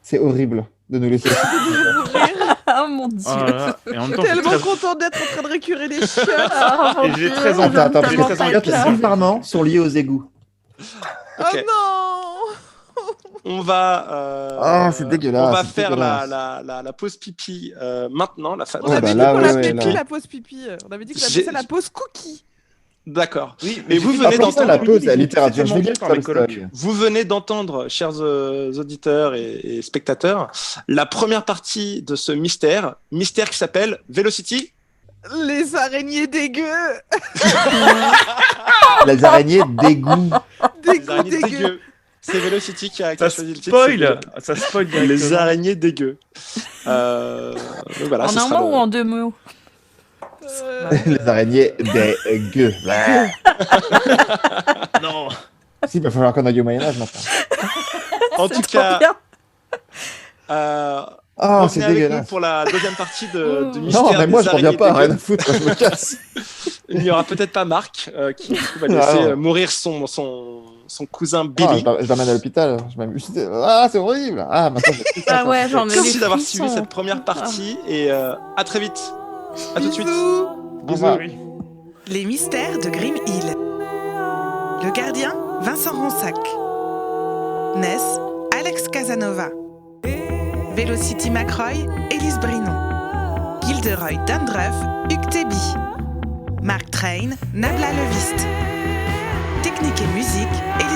C'est horrible de nous laisser.
Oh mon dieu!
Oh là là. Et en même temps, j'ai
Tellement
très-
contente d'être en train de récurer les chiottes.
Oh mon
Et j'ai
Dieu,
très envie-
j'aime
Attends, parce
tellement
que
pas
ces
être
chiottes,
là.
bizarrement, sont liées aux égouts.
Oh
Ok.
non!
On va.
Ah, c'est dégueulasse,
On va
c'est
faire
dégueulasse.
la pause pipi maintenant.
On
Ouais,
avait
bah
dit
là,
qu'on
ouais,
l'appelait
ouais,
plus
là.
la pause pipi. On avait dit qu'on
J'ai-
appelait ça la pause cookie.
D'accord.
Oui,
Et
j'ai
vous
vu
venez
des
Appelons ça la
d'entendre.
pause à
ils ont
littérature.
tous
Je vais
été
lire
mangés par les
Tolstoy.
colocs.
Vous venez d'entendre, chers auditeurs et spectateurs, la première partie de ce mystère qui s'appelle Velocity.
Les araignées dégueu.
Les araignées d'égout.
Les
Dégueu,
araignées
dégueu.
dégueu. C'est Velocity qui a
Ça
choisi le titre.
spoil. Ça spoil
C'est Les
directement.
araignées dégueu. Donc voilà,
En
ce
un
sera
mot
le-
ou en deux mots?
Les araignées dégueu.
Non.
Si, il va falloir qu'on aille au Moyen-Âge maintenant.
En
C'est
tout
trop
cas,
bien.
Oh,
revenez
c'est
avec nous
dégueulasse.
pour la deuxième partie du mystère
Non, mais moi,
des
je reviens
araignées
pas.
dégueu.
Rien à foutre. Je me casse.
Il n'y aura peut-être pas Marc qui du coup, va
Ah,
laisser
non.
mourir son cousin
Ah,
Billy.
je l'emmène à l'hôpital. Je m'amuse. Ah, c'est horrible. Ah, maintenant, j'ai plus ça,
Ah
quoi.
ouais, j'en ai
Merci
des
d'avoir
frissons.
suivi cette première partie et à très vite. À tout de suite.
Bisous.
Au revoir.
Oui.
Les mystères de Grim Hill. Le gardien, Vincent Ronsac. Ness, Alex Casanova. Velocity McRoy, Élise Brinon. Gilderoy Dandruff, Hugues Théby. Mark Train, Nabla Leviste. Technique et musique, Élise